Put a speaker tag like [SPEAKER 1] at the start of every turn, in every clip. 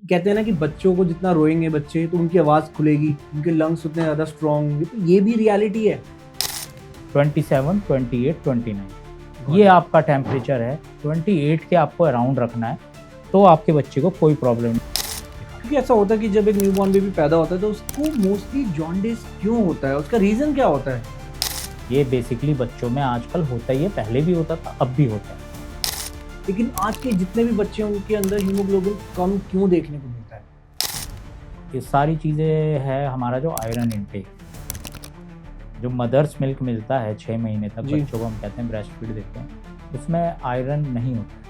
[SPEAKER 1] कहते हैं ना कि बच्चों को जितना रोएंगे बच्चे तो उनकी आवाज़ खुलेगी, उनके लंग्स उतने ज़्यादा स्ट्रॉन्ग होंगे, तो ये भी रियलिटी है।
[SPEAKER 2] 27, 28, 29 ये आपका टेम्परेचर है। 28 के आपको अराउंड रखना है तो आपके बच्चे को कोई प्रॉब्लम नहीं।
[SPEAKER 1] क्योंकि ऐसा होता है कि जब एक न्यूबॉर्न बेबी पैदा होता है तो उसको मोस्टली जॉन्डिस क्यों होता है, उसका रीज़न क्या होता है?
[SPEAKER 2] ये बेसिकली बच्चों में आजकल होता ही है, पहले भी होता था, अब भी होता है।
[SPEAKER 1] लेकिन आज के जितने भी बच्चे हैं उनके अंदर हीमोग्लोबिन कम क्यों देखने को मिलता है?
[SPEAKER 2] ये सारी चीज़ें है हमारा जो आयरन इनटेक, जो मदर्स मिल्क मिलता है 6 महीने तक
[SPEAKER 1] जी।
[SPEAKER 2] बच्चों को, हम कहते हैं ब्रेस्ट फीड देते हैं, उसमें आयरन नहीं होता।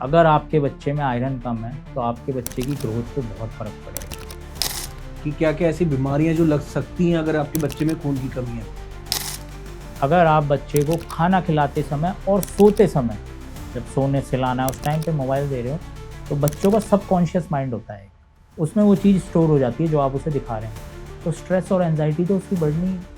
[SPEAKER 2] अगर आपके बच्चे में आयरन कम है तो आपके बच्चे की ग्रोथ पे बहुत फर्क पड़ेगा।
[SPEAKER 1] कि क्या क्या ऐसी बीमारियां जो लग सकती हैं अगर आपके बच्चे में खून की कमी है?
[SPEAKER 2] अगर आप बच्चे को खाना खिलाते समय और सोते समय, जब सोने सिलाना है उस टाइम पे मोबाइल दे रहे हो, तो बच्चों का सबकॉन्शियस माइंड होता है, उसमें वो चीज़ स्टोर हो जाती है जो आप उसे दिखा रहे हैं, तो स्ट्रेस और एंजाइटी तो उसकी बढ़नी है।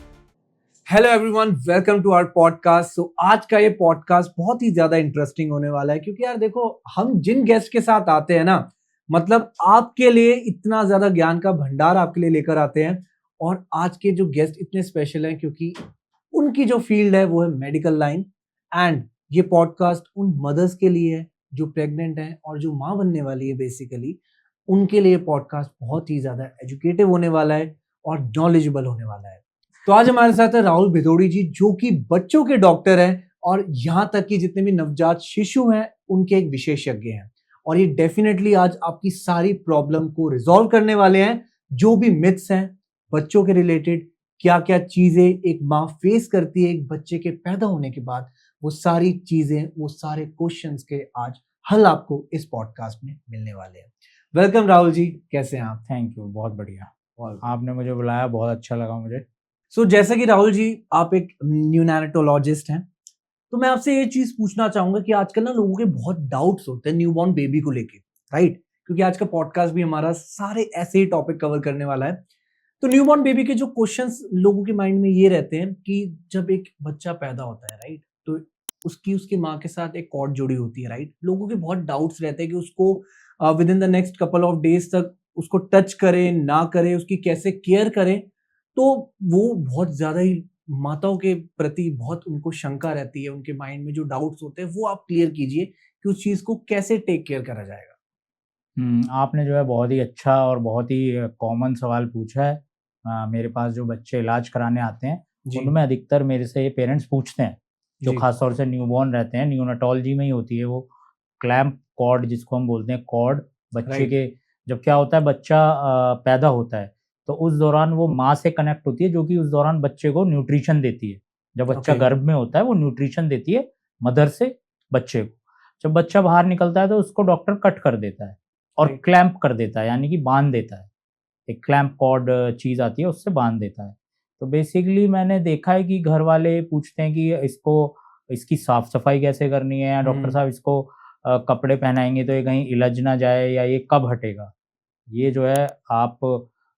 [SPEAKER 1] Hello everyone, welcome to our podcast. So आज का ये पॉडकास्ट बहुत ही ज्यादा इंटरेस्टिंग होने वाला है क्योंकि यार देखो, हम जिन गेस्ट के साथ आते हैं ना, मतलब आपके लिए इतना ज्यादा ज्ञान का भंडार आपके लिए लेकर आते हैं। और आज के जो गेस्ट इतने स्पेशल हैं क्योंकि उनकी जो फील्ड है वो है मेडिकल लाइन। एंड ये पॉडकास्ट उन मदर्स के लिए है जो प्रेग्नेंट हैं और जो माँ बनने वाली है, बेसिकली उनके लिए पॉडकास्ट बहुत ही ज्यादा एजुकेटिव होने वाला है और नॉलेजेबल होने वाला है। तो आज हमारे साथ है राहुल भिदोड़ी जी, जो कि बच्चों के डॉक्टर हैं और यहाँ तक कि जितने भी नवजात शिशु हैं उनके एक विशेषज्ञ हैं। और ये डेफिनेटली आज आपकी सारी प्रॉब्लम को रिजॉल्व करने वाले हैं। जो भी मिथ्स हैं बच्चों के रिलेटेड, क्या क्या चीजें एक माँ फेस करती है एक बच्चे के पैदा होने के बाद, वो सारी चीजें, वो सारे क्वेश्चंस के आज हल आपको इस पॉडकास्ट में मिलने वाले हैं। वेलकम राहुल जी, कैसे हैं आप?
[SPEAKER 2] थैंक यू, बहुत बढ़िया, आपने मुझे बुलाया, बहुत अच्छा लगा मुझे।
[SPEAKER 1] जैसा कि राहुल जी आप एक न्यूनैटोलॉजिस्ट हैं, तो मैं आपसे ये चीज पूछना चाहूंगा कि आजकल ना लोगों के बहुत डाउट्स होते हैं न्यूबॉर्न बेबी को लेके, राइट? क्योंकि आज का पॉडकास्ट भी हमारा सारे ऐसे ही टॉपिक कवर करने वाला है। तो न्यूबॉर्न बेबी के जो क्वेश्चंस लोगों के माइंड में ये रहते हैं कि जब एक बच्चा पैदा होता है, राइट, तो उसकी माँ के साथ एक कॉर्ड जुड़ी होती है, राइट? लोगों के बहुत डाउट्स रहते हैं कि उसको with in the next couple of days तक उसको टच करे ना करे, उसकी कैसे केयर करें। तो वो बहुत ज्यादा ही माताओं के प्रति बहुत उनको शंका रहती है, उनके माइंड में जो डाउट्स होते हैं वो आप क्लियर कीजिए कि उस चीज को कैसे टेक केयर करा जाएगा।
[SPEAKER 2] आपने जो है बहुत ही अच्छा और बहुत ही कॉमन सवाल पूछा है। मेरे पास जो बच्चे इलाज कराने आते हैं
[SPEAKER 1] जी
[SPEAKER 2] उनमें अधिकतर मेरे से पेरेंट्स पूछते हैं, जो
[SPEAKER 1] जी।
[SPEAKER 2] खासतौर से न्यूबॉर्न रहते हैं, न्यूनाटोलॉजी में ही होती है वो क्लैंप कॉर्ड जिसको हम बोलते हैं, कॉर्ड बच्चे
[SPEAKER 1] राइट।
[SPEAKER 2] के, जब क्या होता है बच्चा पैदा होता है तो उस दौरान वो माँ से कनेक्ट होती है, जो कि उस दौरान बच्चे को न्यूट्रिशन देती है। जब बच्चा
[SPEAKER 1] ओके।
[SPEAKER 2] गर्भ में होता है वो न्यूट्रिशन देती है मदर से बच्चे को। जब बच्चा बाहर निकलता है तो उसको डॉक्टर कट कर देता है और
[SPEAKER 1] राइट।
[SPEAKER 2] क्लैंप कर देता है, यानी कि बांध देता है। एक क्लैंप कॉर्ड चीज़ आती है, उससे बांध देता है। तो बेसिकली मैंने देखा है कि घर वाले पूछते हैं कि इसको, इसकी साफ सफाई कैसे करनी है, या डॉक्टर साहब इसको कपड़े पहनाएंगे तो ये कहीं इलझ ना जाए, या ये कब हटेगा। ये जो है आप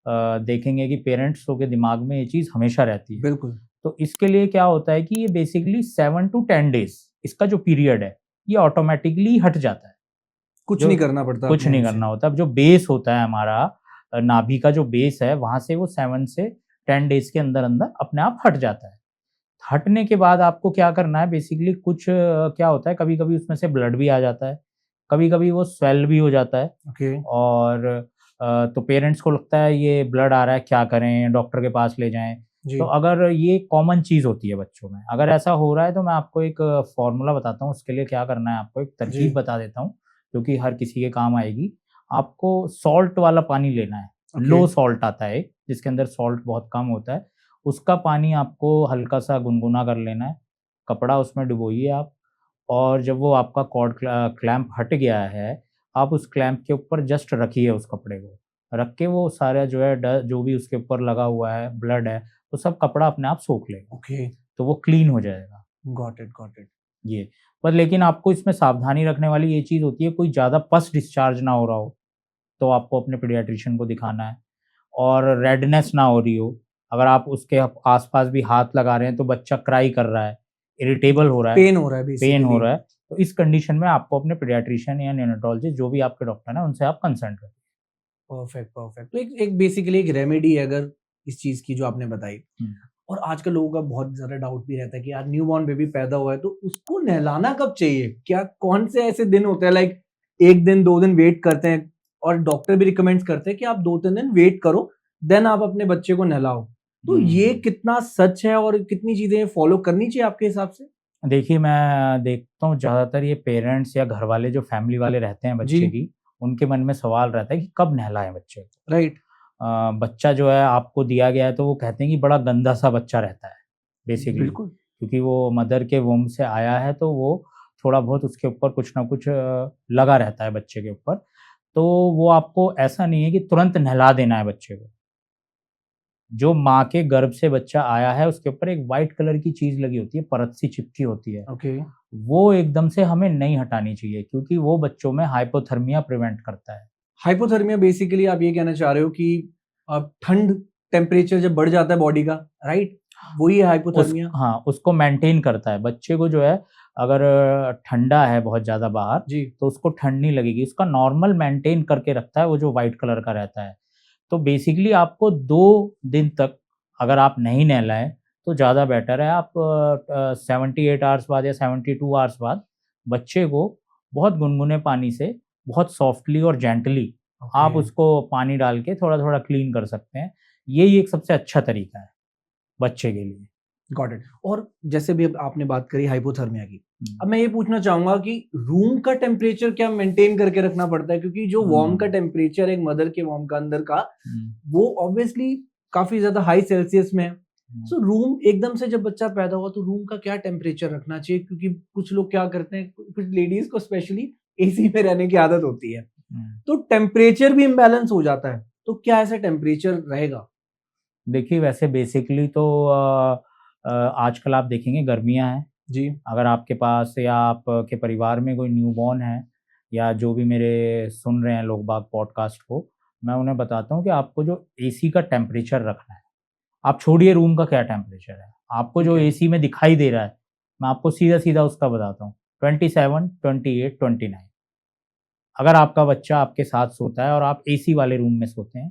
[SPEAKER 2] देखेंगे कि पेरेंट्सों के दिमाग में ये चीज़ हमेशा रहती है।
[SPEAKER 1] बिल्कुल।
[SPEAKER 2] तो इसके लिए क्या होता है कि ये बेसिकली 7 to 10 डेज इसका जो पीरियड है ये ऑटोमेटिकली हट जाता है।
[SPEAKER 1] कुछ
[SPEAKER 2] जो
[SPEAKER 1] नहीं करना पड़ता
[SPEAKER 2] कुछ
[SPEAKER 1] अपने
[SPEAKER 2] नहीं
[SPEAKER 1] एंड से।
[SPEAKER 2] करना होता। अब जो बेस होता है हमारा, नाभि का जो बेस है, वहां से वो 7 से 10 डेज के अंदर अंदर अपने आप हट जाता है। हटने के बाद आपको क्या करना है, बेसिकली कुछ क्या होता है, कभी कभी उसमें से ब्लड भी आ जाता है, कभी कभी वो स्वेल भी हो जाता है।
[SPEAKER 1] ओके।
[SPEAKER 2] और तो पेरेंट्स को लगता है ये ब्लड आ रहा है, क्या करें, डॉक्टर के पास ले जाएं।
[SPEAKER 1] जी।
[SPEAKER 2] तो अगर ये कॉमन चीज़ होती है बच्चों में, अगर ऐसा हो रहा है तो मैं आपको एक फॉर्मूला बताता हूँ उसके लिए क्या करना है, आपको एक
[SPEAKER 1] जी।
[SPEAKER 2] तरकीब बता देता हूँ जो कि हर किसी के काम आएगी। आपको सॉल्ट वाला पानी लेना है,
[SPEAKER 1] ओके।
[SPEAKER 2] लो सॉल्ट आता है जिसके अंदर सॉल्ट बहुत कम होता है, उसका पानी आपको हल्का सा गुनगुना कर लेना है। कपड़ा उसमें डुबोइए आप, और जब वो आपका कॉर्ड क्लैंप हट गया है, आप उस क्लैंप के ऊपर जस्ट रखिए उस कपड़े को। रख के वो सारा जो है जो भी उसके ऊपर लगा हुआ है, ब्लड है, वो सब कपड़ा अपने आप सोख लेगा,
[SPEAKER 1] ओके।
[SPEAKER 2] तो वो क्लीन हो जाएगा।
[SPEAKER 1] Got it, got it.
[SPEAKER 2] ये पर लेकिन आपको इसमें सावधानी रखने वाली ये चीज़ होती है, कोई ज़्यादा पस डिस्चार्ज ना हो रहा हो तो आपको अपने पीडियाट्रिशियन को दिखाना है। और रेडनेस ना हो रही हो, अगर आप उसके आसपास भी हाथ लगा रहे हैं तो बच्चा क्राई कर रहा है, इरिटेबल हो रहा है,
[SPEAKER 1] पेन हो रहा है
[SPEAKER 2] पेन हो
[SPEAKER 1] बेसिकली।
[SPEAKER 2] रहा है, तो इस कंडीशन में आपको अपने पीडियाट्रिशियन या नियोनेटोलॉजिस्ट जो भी आपके डॉक्टर हैं उनसे आप कंसल्ट करें।
[SPEAKER 1] परफेक्ट। तो एक बेसिकली एक रेमेडी है अगर इस चीज की जो आपने बताई। और आजकल लोगों का बहुत ज्यादा डाउट भी रहता है कि यार न्यूबॉर्न बेबी पैदा हुआ है तो उसको नहलाना कब चाहिए, क्या कौन से ऐसे दिन होते हैं, लाइक 1 दिन 2 दिन वेट करते हैं और डॉक्टर भी रिकमेंड करते हैं कि आप 2-3 दिन वेट करो देन आप अपने बच्चे को नहलाओ, तो ये कितना सच है और कितनी चीजें फॉलो करनी चाहिए आपके हिसाब से?
[SPEAKER 2] देखिए, मैं देखता हूँ ज़्यादातर ये पेरेंट्स या घर वाले जो फैमिली वाले रहते हैं बच्चे
[SPEAKER 1] जी।
[SPEAKER 2] की, उनके मन में सवाल रहता है कि कब नहलाएँ बच्चे को।
[SPEAKER 1] राइट।
[SPEAKER 2] बच्चा जो है आपको दिया गया है तो वो कहते हैं कि बड़ा गंदा-सा बच्चा रहता है बेसिकली,
[SPEAKER 1] बिल्कुल।
[SPEAKER 2] क्योंकि वो मदर के वूम्ब से आया है तो वो थोड़ा बहुत उसके ऊपर कुछ ना कुछ लगा रहता है बच्चे के ऊपर। तो वो आपको ऐसा नहीं है कि तुरंत नहला देना है बच्चे को। जो माँ के गर्भ से बच्चा आया है उसके ऊपर एक व्हाइट कलर की चीज़ लगी होती है, परत सी चिपकी होती है।
[SPEAKER 1] ओके।
[SPEAKER 2] वो एकदम से हमें नहीं हटानी चाहिए क्योंकि वो बच्चों में हाइपोथर्मिया प्रिवेंट करता है।
[SPEAKER 1] हाइपोथर्मिया बेसिकली आप ये कहना चाह रहे हो कि ठंड टेम्परेचर जब बढ़ जाता है बॉडी का, राइट, वही है हाइपोथर्मिया।
[SPEAKER 2] हाँ, उसको मेंटेन करता है। बच्चे को जो है अगर ठंडा है बहुत ज़्यादा बाहर,
[SPEAKER 1] जी।
[SPEAKER 2] तो उसको ठंड नहीं लगेगी। उसका नॉर्मल मेंटेन करके रखता है वो जो व्हाइट कलर का रहता है। तो बेसिकली आपको 2 दिन तक अगर आप नहीं नहलाएँ तो ज़्यादा बेटर है। आप 78 आवर्स बाद या 72 आवर्स बाद बच्चे को बहुत गुनगुने पानी से बहुत सॉफ्टली और जेंटली आप
[SPEAKER 1] ओके।
[SPEAKER 2] उसको पानी डाल के थोड़ा-थोड़ा क्लीन कर सकते हैं। यही एक सबसे अच्छा तरीका है बच्चे के लिए।
[SPEAKER 1] Got it. और जैसे भी अब आपने बात करी हाइपोथर्मिया की, अब
[SPEAKER 2] हुँ।
[SPEAKER 1] मैं ये पूछना चाहूंगा कि रूम का टेम्परेचर क्या मेंटेन करके रखना पड़ता है, क्योंकि जो वार्म का
[SPEAKER 2] हुँ,
[SPEAKER 1] टेम्परेचर है एक मदर के वार्म का अंदर का,
[SPEAKER 2] हुँ,
[SPEAKER 1] वो ऑब्वियसली काफी ज्यादा हाई सेल्सियस में है।
[SPEAKER 2] हुँ।
[SPEAKER 1] सो रूम एकदम से जब बच्चा पैदा हुआ तो रूम का क्या टेम्परेचर रखना चाहिए, क्योंकि कुछ लोग क्या करते हैं, कुछ लेडीज को स्पेशली एसी में रहने की आदत होती है,
[SPEAKER 2] हुँ।
[SPEAKER 1] तो टेम्परेचर भी इम्बैलेंस हो जाता है, तो क्या ऐसा टेम्परेचर रहेगा?
[SPEAKER 2] देखिए वैसे बेसिकली तो आजकल आप देखेंगे गर्मियाँ हैं।
[SPEAKER 1] जी।
[SPEAKER 2] अगर आपके पास या आपके परिवार में कोई न्यूबॉर्न है या जो भी मेरे सुन रहे हैं लोग बाग पॉडकास्ट को, मैं उन्हें बताता हूँ कि आपको जो एसी का टेम्परेचर रखना है। आप छोड़िए रूम का क्या टेम्परेचर है, आपको
[SPEAKER 1] ठीक
[SPEAKER 2] जो
[SPEAKER 1] है।
[SPEAKER 2] एसी में दिखाई दे रहा है, मैं आपको सीधा-सीधा उसका बताता हूँ, 27, 28, 29। अगर आपका बच्चा आपके साथ सोता है और आप एसी वाले रूम में सोते हैं,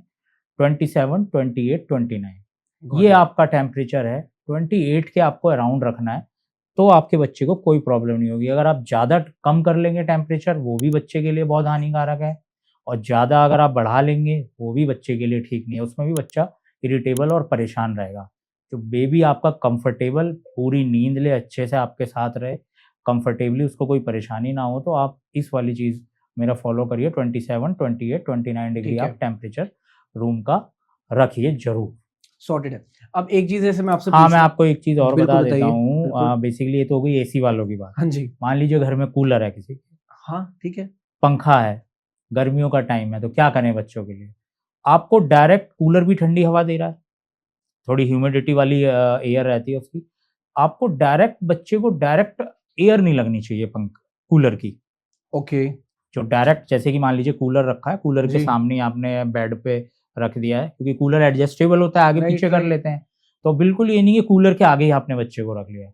[SPEAKER 2] 27, 28, 29 ये
[SPEAKER 1] गॉट इट।
[SPEAKER 2] आपका टेम्परेचर है, 28 के आपको अराउंड रखना है, तो आपके बच्चे को कोई प्रॉब्लम नहीं होगी। अगर आप ज़्यादा कम कर लेंगे टेम्परेचर, वो भी बच्चे के लिए बहुत हानिकारक है और ज़्यादा अगर आप बढ़ा लेंगे, वो भी बच्चे के लिए ठीक नहीं है, उसमें भी बच्चा इरिटेबल और परेशान रहेगा। तो बेबी आपका कंफर्टेबल पूरी नींद ले, अच्छे से आपके साथ रहे, कंफर्टेबली उसको कोई परेशानी ना हो, तो आप इस वाली चीज़ मेरा फ़ॉलो करिए 27, 28, 29 डिग्री
[SPEAKER 1] ठीक है।
[SPEAKER 2] आप टेम्परेचर रूम का रखिए ज़रूर।
[SPEAKER 1] सॉर्टेड है। अब एक चीज ऐसे मैं आपसे
[SPEAKER 2] हाँ, मैं
[SPEAKER 1] पूछूं।
[SPEAKER 2] आपको एक चीज़ और
[SPEAKER 1] बिल्कुल
[SPEAKER 2] बता देता
[SPEAKER 1] बताइए।
[SPEAKER 2] हूँ
[SPEAKER 1] बिल्कुल।
[SPEAKER 2] बेसिकली ये तो हो गई एसी वालों की बात।
[SPEAKER 1] हाँ जी।
[SPEAKER 2] मान लीजिए घर में कूलर है किसी के,
[SPEAKER 1] हाँ ठीक है।
[SPEAKER 2] पंखा है, गर्मियों का टाइम है, तो क्या करें बच्चों के लिए? आपको डायरेक्ट कूलर भी ठंडी हवा दे रहा है, थोड़ी ह्यूमिडिटी वाली एयर रहती है उसकी। आपको डायरेक्ट बच्चे को डायरेक्ट एयर नहीं लगनी चाहिए कूलर की।
[SPEAKER 1] ओके।
[SPEAKER 2] जो डायरेक्ट जैसे कि मान लीजिए कूलर रखा है, कूलर के
[SPEAKER 1] जी।
[SPEAKER 2] सामने ही आपने बेड पे रख दिया है, क्योंकि कूलर एडजस्टेबल होता है,
[SPEAKER 1] राइट
[SPEAKER 2] आगे-पीछे कर
[SPEAKER 1] राइट।
[SPEAKER 2] लेते हैं। तो बिल्कुल ये नहीं है कूलर के आगे ही आपने बच्चे को रख लिया।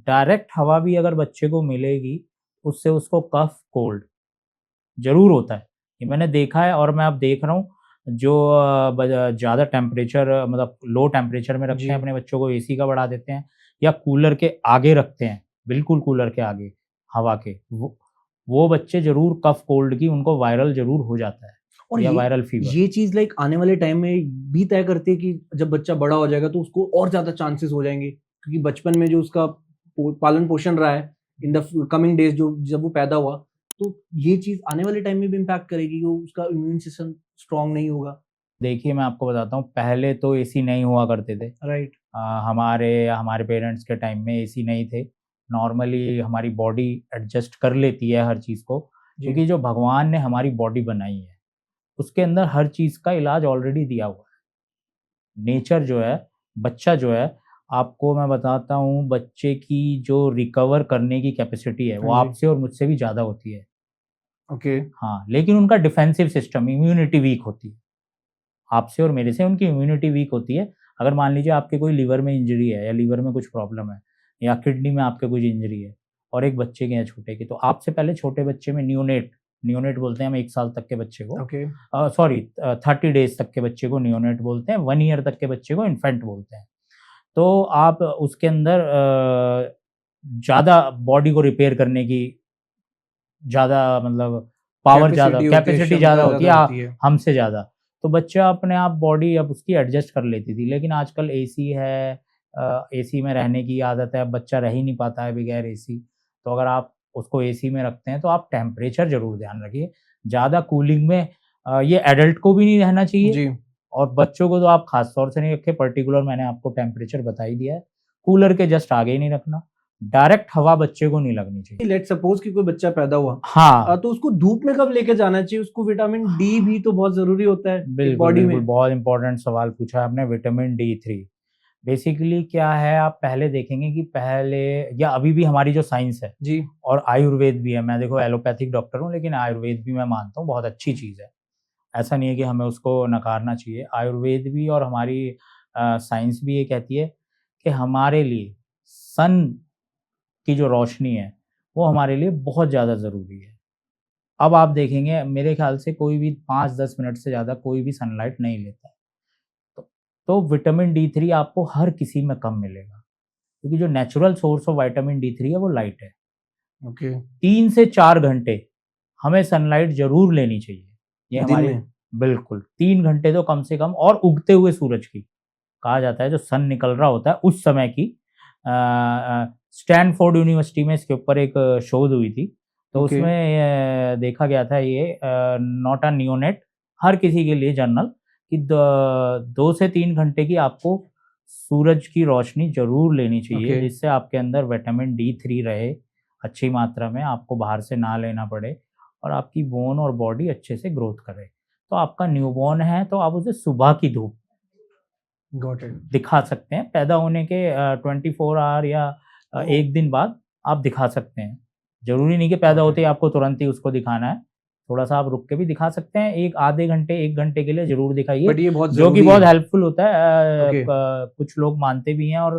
[SPEAKER 2] डायरेक्ट हवा भी अगर बच्चे को मिलेगी, उससे उसको कफ, कोल्ड ज़रूर होता है। ये मैंने देखा है और मैं अब देख रहा हूँ जो ज़्यादा टेम्परेचर मतलब लो टेम्परेचर में रखते
[SPEAKER 1] जी।
[SPEAKER 2] हैं अपने बच्चों को, एसी का बढ़ा देते हैं या कूलर के आगे रखते हैं, बिल्कुल कूलर के आगे हवा के, वो बच्चे ज़रूर कफ, कोल्ड की उनको वायरल ज़रूर हो जाता है
[SPEAKER 1] और
[SPEAKER 2] या वायरल फीवर।
[SPEAKER 1] ये चीज लाइक आने वाले टाइम में भी तय करती है कि जब बच्चा बड़ा हो जाएगा तो उसको और ज्यादा चांसेस हो जाएंगे, क्योंकि बचपन में जो उसका पालन पोषण रहा है इन द कमिंग डेज, जो जब वो पैदा हुआ, तो ये चीज आने वाले टाइम में भी इम्पैक्ट करेगी, वो उसका इम्यून सिस्टम स्ट्रांग नहीं होगा।
[SPEAKER 2] देखिए मैं आपको बताता हूँ, पहले तो एसी नहीं हुआ करते थे।
[SPEAKER 1] राइट।
[SPEAKER 2] हमारे हमारे पेरेंट्स के टाइम में एसी नहीं थे। नॉर्मली हमारी बॉडी एडजस्ट कर लेती है हर चीज़ को,
[SPEAKER 1] जी।
[SPEAKER 2] क्योंकि जो भगवान ने हमारी बॉडी बनाई है, उसके अंदर हर चीज़ का इलाज ऑलरेडी दिया हुआ है। नेचर जो है, बच्चा जो है, आपको मैं बताता हूँ बच्चे की जो रिकवर करने की कैपेसिटी है, वो
[SPEAKER 1] हाँ जी।
[SPEAKER 2] आपसे और मुझसे भी ज़्यादा होती है।
[SPEAKER 1] ओके।
[SPEAKER 2] हाँ, लेकिन उनका डिफेंसिव सिस्टम, इम्यूनिटी वीक होती है। आपसे और मेरे से उनकी इम्यूनिटी वीक होती है। अगर मान लीजिए आपके कोई लिवर में इंजरी है या लिवर में कुछ प्रॉब्लम है या किडनी में आपके कुछ इंजरी है, और एक बच्चे के हैं छोटे की। तो आपसे पहले छोटे बच्चे में नियोनेट बोलते हैं हम 1 साल तक के बच्चे को,
[SPEAKER 1] ओके
[SPEAKER 2] सॉरी 30 डेज तक के बच्चे को नियोनेट बोलते हैं, 1 ईयर तक के बच्चे को इन्फेंट बोलते हैं। तो आप उसके अंदर ज़्यादा बॉडी को रिपेयर करने की ज़्यादा मतलब पावर ज़्यादा, कैपेसिटी ज़्यादा होती है हमसे ज़्यादा। तो बच्चा अपने आप बॉडी अब उसकी एडजस्ट कर लेती थी। लेकिन आजकल एसी है, एसी में रहने की आदत है, अब बच्चा रह ही नहीं पाता है बगैर एसी। तो अगर आप उसको एसी में रखते हैं तो आप टेम्परेचर ज़रूर ध्यान रखिए। ज़्यादा कूलिंग में ये एडल्ट को भी नहीं रहना चाहिए
[SPEAKER 1] जी
[SPEAKER 2] और बच्चों को तो आप खास तौर से नहीं रखें। पर्टिकुलर मैंने आपको टेम्परेचर बता ही दिया है। कूलर के जस्ट आगे ही नहीं रखना। डायरेक्ट हवा बच्चे को नहीं लगनी चाहिए।
[SPEAKER 1] लेट सपोज कि कोई बच्चा पैदा हुआ
[SPEAKER 2] हाँ,
[SPEAKER 1] तो उसको धूप में कब लेके जाना चाहिए? उसको विटामिन डी भी तो बहुत जरूरी होता है
[SPEAKER 2] बिल्कुल,
[SPEAKER 1] बॉडी
[SPEAKER 2] बिल्कुल,
[SPEAKER 1] में।
[SPEAKER 2] बहुत इम्पोर्टेंट सवाल पूछा आपने। विटामिन डी3 बेसिकली क्या है, आप पहले देखेंगे कि पहले या अभी भी हमारी जो साइंस है
[SPEAKER 1] जी
[SPEAKER 2] और आयुर्वेद भी है, मैं देखो एलोपैथिक डॉक्टर हूँ लेकिन आयुर्वेद भी मैं मानता हूँ बहुत अच्छी चीज़ है। ऐसा नहीं है कि हमें उसको नकारना चाहिए। आयुर्वेद भी और हमारी साइंस भी ये कहती है कि हमारे लिए सन की जो रोशनी है, वो हमारे लिए बहुत ज़्यादा ज़रूरी है। अब आप देखेंगे मेरे ख़्याल से कोई भी 5-10 मिनट से ज़्यादा कोई भी सनलाइट नहीं लेता है। तो विटामिन डी3 आपको हर किसी में कम मिलेगा, क्योंकि जो natural source of vitamin D3 है वो लाइट है।
[SPEAKER 1] ओके
[SPEAKER 2] 3 से 4 घंटे हमें सनलाइट ज़रूर लेनी चाहिए। ये
[SPEAKER 1] दिन
[SPEAKER 2] हमारी
[SPEAKER 1] में
[SPEAKER 2] बिल्कुल 3 घंटे तो कम से कम, और उगते हुए सूरज की। कहा जाता है जो सन निकल रहा होता है उस समय की। स्टैनफोर्ड यूनिवर्सिटी में इसके ऊपर एक शोध हुई थी। तो
[SPEAKER 1] ओके
[SPEAKER 2] उसमें देखा गया था ये नॉट अ नियोनेट, हर किसी के लिए जनरल, कि 2 से 3 घंटे की आपको सूरज की रोशनी ज़रूर लेनी चाहिए,
[SPEAKER 1] ओके
[SPEAKER 2] जिससे आपके अंदर विटामिन डी3 रहे अच्छी मात्रा में, आपको बाहर से ना लेना पड़े और आपकी बोन और बॉडी अच्छे से ग्रोथ करे। तो आपका न्यूबॉर्न है तो आप उसे सुबह की धूप
[SPEAKER 1] गॉट इट।
[SPEAKER 2] दिखा सकते हैं। पैदा होने के 24 आवर या
[SPEAKER 1] ओह
[SPEAKER 2] 1 दिन बाद आप दिखा सकते हैं। ज़रूरी नहीं कि पैदा
[SPEAKER 1] गॉट
[SPEAKER 2] होते
[SPEAKER 1] इट।
[SPEAKER 2] ही आपको तुरंत ही उसको दिखाना है। थोड़ा-सा आप रुक के भी दिखा सकते हैं। एक आधे घंटे, 1 घंटे के लिए ज़रूर दिखाइए,
[SPEAKER 1] बट ये बहुत
[SPEAKER 2] जो कि
[SPEAKER 1] जरूरी
[SPEAKER 2] बहुत
[SPEAKER 1] है।
[SPEAKER 2] हेल्पफुल होता है।
[SPEAKER 1] ओके
[SPEAKER 2] क कुछ लोग मानते भी हैं और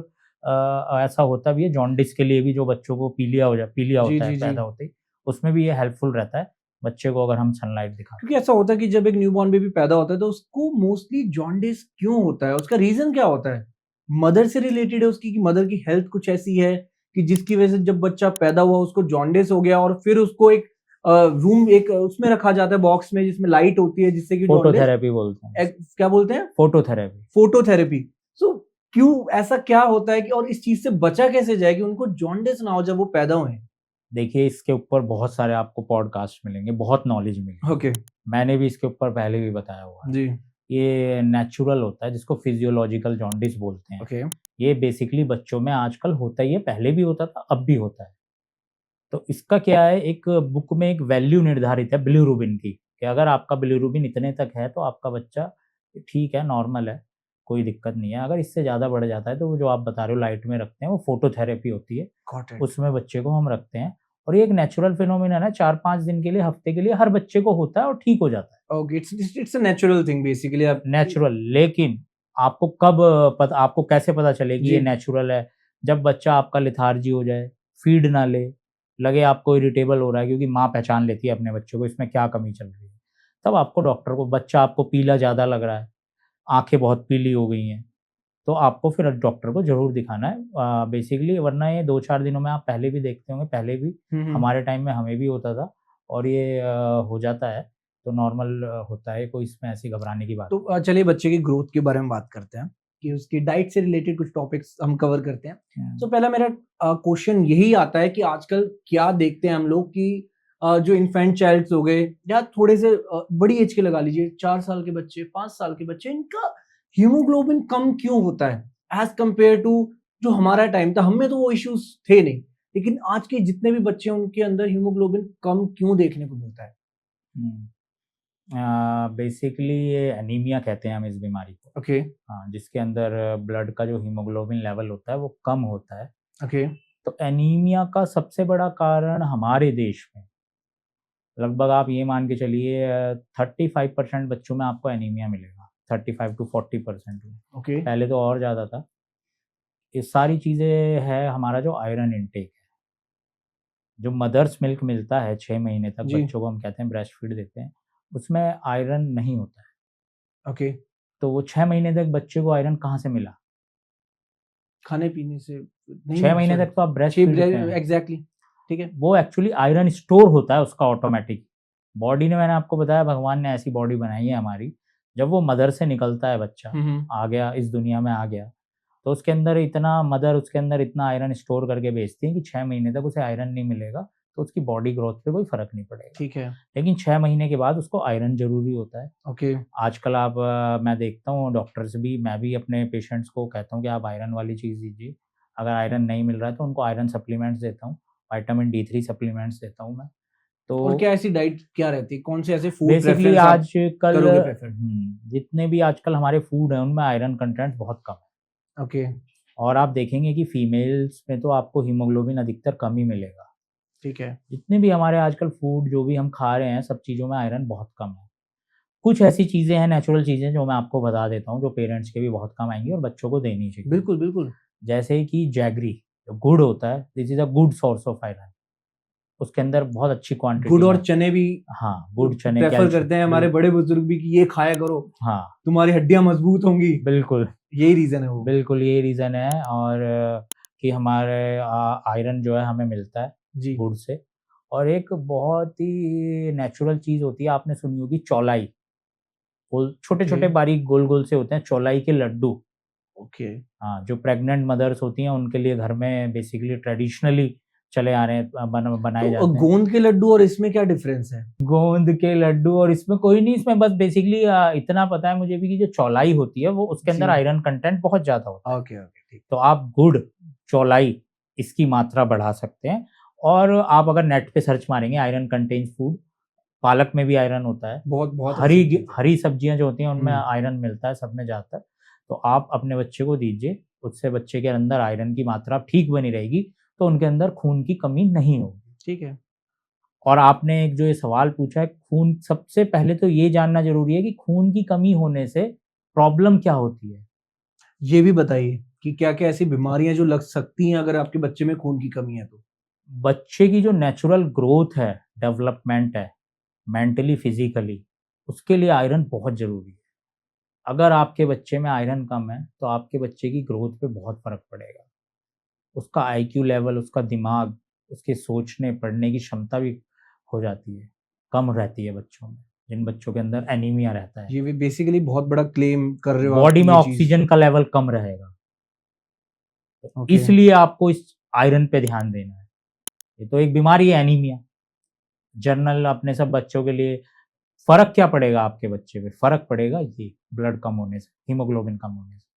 [SPEAKER 2] ऐसा होता भी है जॉन्डिस के लिए भी, जो बच्चों को पीलिया
[SPEAKER 1] जी
[SPEAKER 2] होता है
[SPEAKER 1] जी जी
[SPEAKER 2] पैदा होते ही, उसमें भी ये हेल्पफुल रहता है बच्चे को अगर हम सनलाइट दिखाएँ।
[SPEAKER 1] क्योंकि ऐसा होता है कि जब एक न्यूबॉर्न बेबी पैदा होता है तो उसको मोस्टली जॉन्डिस क्यों होता है? उसका रीजन क्या होता है? मदर से रिलेटेड है उसकी, कि मदर की हेल्थ कुछ ऐसी है कि जिसकी वजह से जब बच्चा पैदा हुआ उसको जॉन्डिस हो गया और फिर उसको एक रूम, एक उसमें रखा जाता है बॉक्स में जिसमें लाइट होती है जिससे कि जॉन्डिस
[SPEAKER 2] फोटोथेरेपी बोलते हैं।
[SPEAKER 1] क्या बोलते हैं?
[SPEAKER 2] फोटोथेरेपी।
[SPEAKER 1] फोटोथेरेपी। सो क्यों ऐसा क्या होता है कि, और इस चीज से बचा कैसे जाए कि उनको जॉन्डिस ना हो जब वो पैदा हुए?
[SPEAKER 2] देखिए, इसके ऊपर बहुत सारे आपको पॉडकास्ट मिलेंगे, बहुत नॉलेज मिलेगी।
[SPEAKER 1] ओके
[SPEAKER 2] मैंने भी इसके ऊपर पहले भी बताया हुआ है।
[SPEAKER 1] जी
[SPEAKER 2] ये नेचुरल होता है, जिसको फिजियोलॉजिकल जॉन्डिस बोलते हैं।
[SPEAKER 1] ओके
[SPEAKER 2] ये बेसिकली बच्चों में आजकल होता ही है, पहले भी होता था, अब भी होता है। तो इसका क्या है, एक बुक में एक वैल्यू निर्धारित है बिलीरुबिन की, कि अगर आपका बिलीरुबिन इतने तक है तो आपका बच्चा ठीक है, नॉर्मल है, कोई दिक्कत नहीं है। अगर इससे ज़्यादा बढ़ जाता है तो वो जो आप बता रहे हो लाइट में रखते हैं, वो फोटोथेरेपी होती है।
[SPEAKER 1] Got it.
[SPEAKER 2] उसमें बच्चे को हम रखते हैं और ये एक नेचुरल फिनोमिनन है, 4-5 दिन के लिए, हफ्ते के लिए हर बच्चे को होता है और ठीक हो जाता है।
[SPEAKER 1] Okay it's a natural thing basically आप।
[SPEAKER 2] नेचुरल, लेकिन आपको कब आपको कैसे पता चले कि ये
[SPEAKER 1] जी
[SPEAKER 2] नेचुरल है? जब बच्चा आपका लेथार्जी हो जाए, फीड ना ले, लगे आपको इरिटेबल हो रहा है, क्योंकि माँ पहचान लेती है अपने बच्चे को इसमें क्या कमी चल रही है। तब आपको डॉक्टर को, बच्चा आपको पीला ज़्यादा लग रहा है, आँखें बहुत पीली हो गई हैं, तो आपको फिर डॉक्टर को ज़रूर दिखाना है बेसिकली। वरना ये 2-4 दिनों में, आप पहले भी देखते होंगे, पहले भी
[SPEAKER 1] हम्म।
[SPEAKER 2] हमारे टाइम में हमें भी होता था और ये हो जाता है, तो नॉर्मल होता है, कोई इसमें ऐसी घबराने की बात
[SPEAKER 1] तो चलिए बच्चे की ग्रोथ के बारे में बात करते हैं कि उसकी डाइट से रिलेटेड कुछ टॉपिक्स हम कवर करते हैं।
[SPEAKER 2] नहीं
[SPEAKER 1] तो
[SPEAKER 2] है।
[SPEAKER 1] पहला मेरा क्वेश्चन यही आता है कि आजकल क्या देखते हैं हम लोग कि जो इन्फेंट चाइल्ड्स हो गए या थोड़े से बड़ी एज के लगा लीजिए, 4 साल के बच्चे, 5 साल के बच्चे, इनका हीमोग्लोबिन कम क्यों होता है एज कंपेयर टू जो हमारा टाइम था? हमें तो वो इश्यूज थे नहीं, लेकिन आज के जितने भी बच्चे हैं उनके अंदर हीमोग्लोबिन कम क्यों देखने को मिलता है?
[SPEAKER 2] बेसिकली ये एनीमिया कहते हैं हम इस बीमारी को।
[SPEAKER 1] ओके
[SPEAKER 2] हाँ, जिसके अंदर ब्लड का जो हीमोग्लोबिन लेवल होता है वो कम होता है।
[SPEAKER 1] ओके
[SPEAKER 2] तो एनीमिया का सबसे बड़ा कारण हमारे देश में, लगभग आप ये मान के चलिए 35% बच्चों में आपको एनीमिया मिलेगा, 35 टू 40% में।
[SPEAKER 1] ओके
[SPEAKER 2] पहले तो और ज़्यादा था। ये सारी चीज़ें है हमारा जो आयरन इनटेक है। जो मदर्स मिल्क मिलता है 6 महीने तक
[SPEAKER 1] जी।
[SPEAKER 2] बच्चों को, हम कहते हैं ब्रेस्ट फीड देते हैं, उसमें आयरन नहीं होता है।
[SPEAKER 1] ओके।
[SPEAKER 2] तो वो 6 महीने तक बच्चे को आयरन कहाँ से मिला?
[SPEAKER 1] खाने पीने से नहीं
[SPEAKER 2] 6 महीने
[SPEAKER 1] सॉरी
[SPEAKER 2] तक तो आप ब्रेस्ट
[SPEAKER 1] शेप
[SPEAKER 2] फीड देते हैं।
[SPEAKER 1] एग्जैक्टली ठीक है।
[SPEAKER 2] वो एक्चुअली आयरन स्टोर होता है उसका ऑटोमेटिक। बॉडी ने, मैंने आपको बताया, भगवान ने ऐसी बॉडी बनाई है हमारी, जब वो मदर से निकलता है बच्चा, आ गया इस दुनिया में आ गया, तो उसके अंदर इतना, मदर उसके अंदर इतना आयरन स्टोर करके भेजती है कि 6 महीने तक उसे आयरन नहीं मिलेगा तो उसकी बॉडी ग्रोथ पे कोई फ़र्क नहीं पड़ेगा।
[SPEAKER 1] ठीक है।
[SPEAKER 2] लेकिन 6 महीने के बाद उसको आयरन ज़रूरी होता है।
[SPEAKER 1] ओके।
[SPEAKER 2] आजकल आप मैं देखता हूँ डॉक्टर्स भी, मैं भी अपने पेशेंट्स को कहता हूँ कि आप आयरन वाली चीज़ दीजिए। अगर आयरन नहीं मिल रहा है तो उनको आयरन सप्लीमेंट्स देता हूँ, विटामिन D3 सप्लीमेंट्स देता हूँ मैं।
[SPEAKER 1] और क्या
[SPEAKER 2] तो
[SPEAKER 1] ऐसी डाइट क्या रहती है? कौन से ऐसे फूड
[SPEAKER 2] बेसिकली
[SPEAKER 1] प्रेफरेंस आप
[SPEAKER 2] आजकल
[SPEAKER 1] करोगे प्रेफर?
[SPEAKER 2] जितने भी आजकल हमारे फूड हैं उनमें आयरन कंटेंट बहुत कम है।
[SPEAKER 1] ओके।
[SPEAKER 2] और आप देखेंगे कि फीमेल्स में तो आपको हीमोग्लोबिन अधिकतर कम ही मिलेगा।
[SPEAKER 1] ठीक है।
[SPEAKER 2] जितने भी हमारे आजकल फूड जो भी हम खा रहे हैं, सब चीज़ों में आयरन बहुत कम है। कुछ ऐसी चीज़ें हैं, नेचुरल चीज़ें, जो मैं आपको बता देता हूँ, जो पेरेंट्स के भी बहुत काम आएँगी और बच्चों को देनी चाहिए।
[SPEAKER 1] बिल्कुल, बिल्कुल।
[SPEAKER 2] जैसे कि जैगरी, जो गुड़ होता है, this is a good source of iron. उसके अंदर बहुत अच्छी
[SPEAKER 1] गुड़
[SPEAKER 2] क्वांटिटी
[SPEAKER 1] और
[SPEAKER 2] में,
[SPEAKER 1] चने भी
[SPEAKER 2] हाँ, गुड़, चने,
[SPEAKER 1] प्रेफर
[SPEAKER 2] कैल्शियम,
[SPEAKER 1] करते हैं हमारे बड़े बुजुर्ग भी कि ये खाया करो,
[SPEAKER 2] हाँ,
[SPEAKER 1] तुम्हारी हड्डियां मजबूत होंगी।
[SPEAKER 2] बिल्कुल,
[SPEAKER 1] यही रीजन है वो।
[SPEAKER 2] बिल्कुल यही रीज़न है। और कि हमारे आयरन जो है हमें मिलता है
[SPEAKER 1] जी।
[SPEAKER 2] गुड़ से। और एक बहुत ही नेचुरल चीज़ होती है, आपने सुनी होगी चौलाई। वो
[SPEAKER 1] ओके।
[SPEAKER 2] छोटे-छोटे बारीक गोल-गोल से होते हैं, चौलाई के लड्डू।
[SPEAKER 1] ओके।
[SPEAKER 2] हाँ, जो प्रेग्नेंट मदर्स होती हैं उनके लिए घर में बेसिकली ट्रेडिशनली चले आ रहे हैं, बनाए
[SPEAKER 1] तो
[SPEAKER 2] जाते हैं।
[SPEAKER 1] गोंद के लड्डू और इसमें क्या डिफरेंस है?
[SPEAKER 2] गोंद के लड्डू, और इसमें कोई नहीं, इसमें बस बेसिकली इतना पता है मुझे भी कि जो चौलाई होती है वो, उसके अंदर
[SPEAKER 1] जी।
[SPEAKER 2] आयरन कंटेंट बहुत ज़्यादा होता है।
[SPEAKER 1] ओके, ओके, ठीक।
[SPEAKER 2] तो आप गुड़, चौलाई, इसकी मात्रा बढ़ा सकते हैं। और आप अगर नेट पे सर्च मारेंगे आयरन कंटेन्स फूड, पालक में भी आयरन होता है।
[SPEAKER 1] बहुत बहुत अच्छी चीज है।
[SPEAKER 2] हरी सब्जियाँ जो होती हैं उनमें
[SPEAKER 1] हुँ।
[SPEAKER 2] आयरन मिलता है, सब में ज़्यादातर। तो आप अपने बच्चे को दीजिए, उससे बच्चे के अंदर आयरन की मात्रा ठीक बनी रहेगी, तो उनके अंदर खून की कमी नहीं होगी।
[SPEAKER 1] ठीक है।
[SPEAKER 2] और आपने एक जो ये सवाल पूछा है खून, सबसे पहले तो ये जानना ज़रूरी है कि खून की कमी होने से प्रॉब्लम क्या होती है?
[SPEAKER 1] ये भी बताइए कि क्या-क्या ऐसी बीमारियाँ जो लग सकती हैं अगर आपके बच्चे में खून की कमी है तो?
[SPEAKER 2] बच्चे की जो नेचुरल ग्रोथ है, डेवलपमेंट है, मेंटली, फिज़िकली, उसके लिए आयरन बहुत ज़रूरी है। अगर आपके बच्चे में आयरन कम है, तो आपके बच्चे की ग्रोथ पे बहुत फ़र्क पड़ेगा। उसका आईक्यू लेवल, उसका दिमाग, उसके सोचने, पढ़ने की क्षमता भी हो जाती है, कम रहती है बच्चों में, जिन बच्चों के अंदर एनीमिया रहता है।
[SPEAKER 1] ये भी बेसिकली बहुत बड़ा क्लेम कर रहे हो आप
[SPEAKER 2] बॉडी में
[SPEAKER 1] ये चीज़।
[SPEAKER 2] ऑक्सीजन का लेवल कम रहेगा। तो
[SPEAKER 1] ओके।
[SPEAKER 2] इसलिए आपको इस आयरन पे ध्यान देना है। ये तो एक बीमारी है एनीमिया। जनरल अपने सब बच्चों के लिए फ़र्क क्या पड़ेगा आपके बच्चे पे? फ़र्क पड़ेगा ये ब्लड कम होने से, हीमोग्लोबिन कम होने से।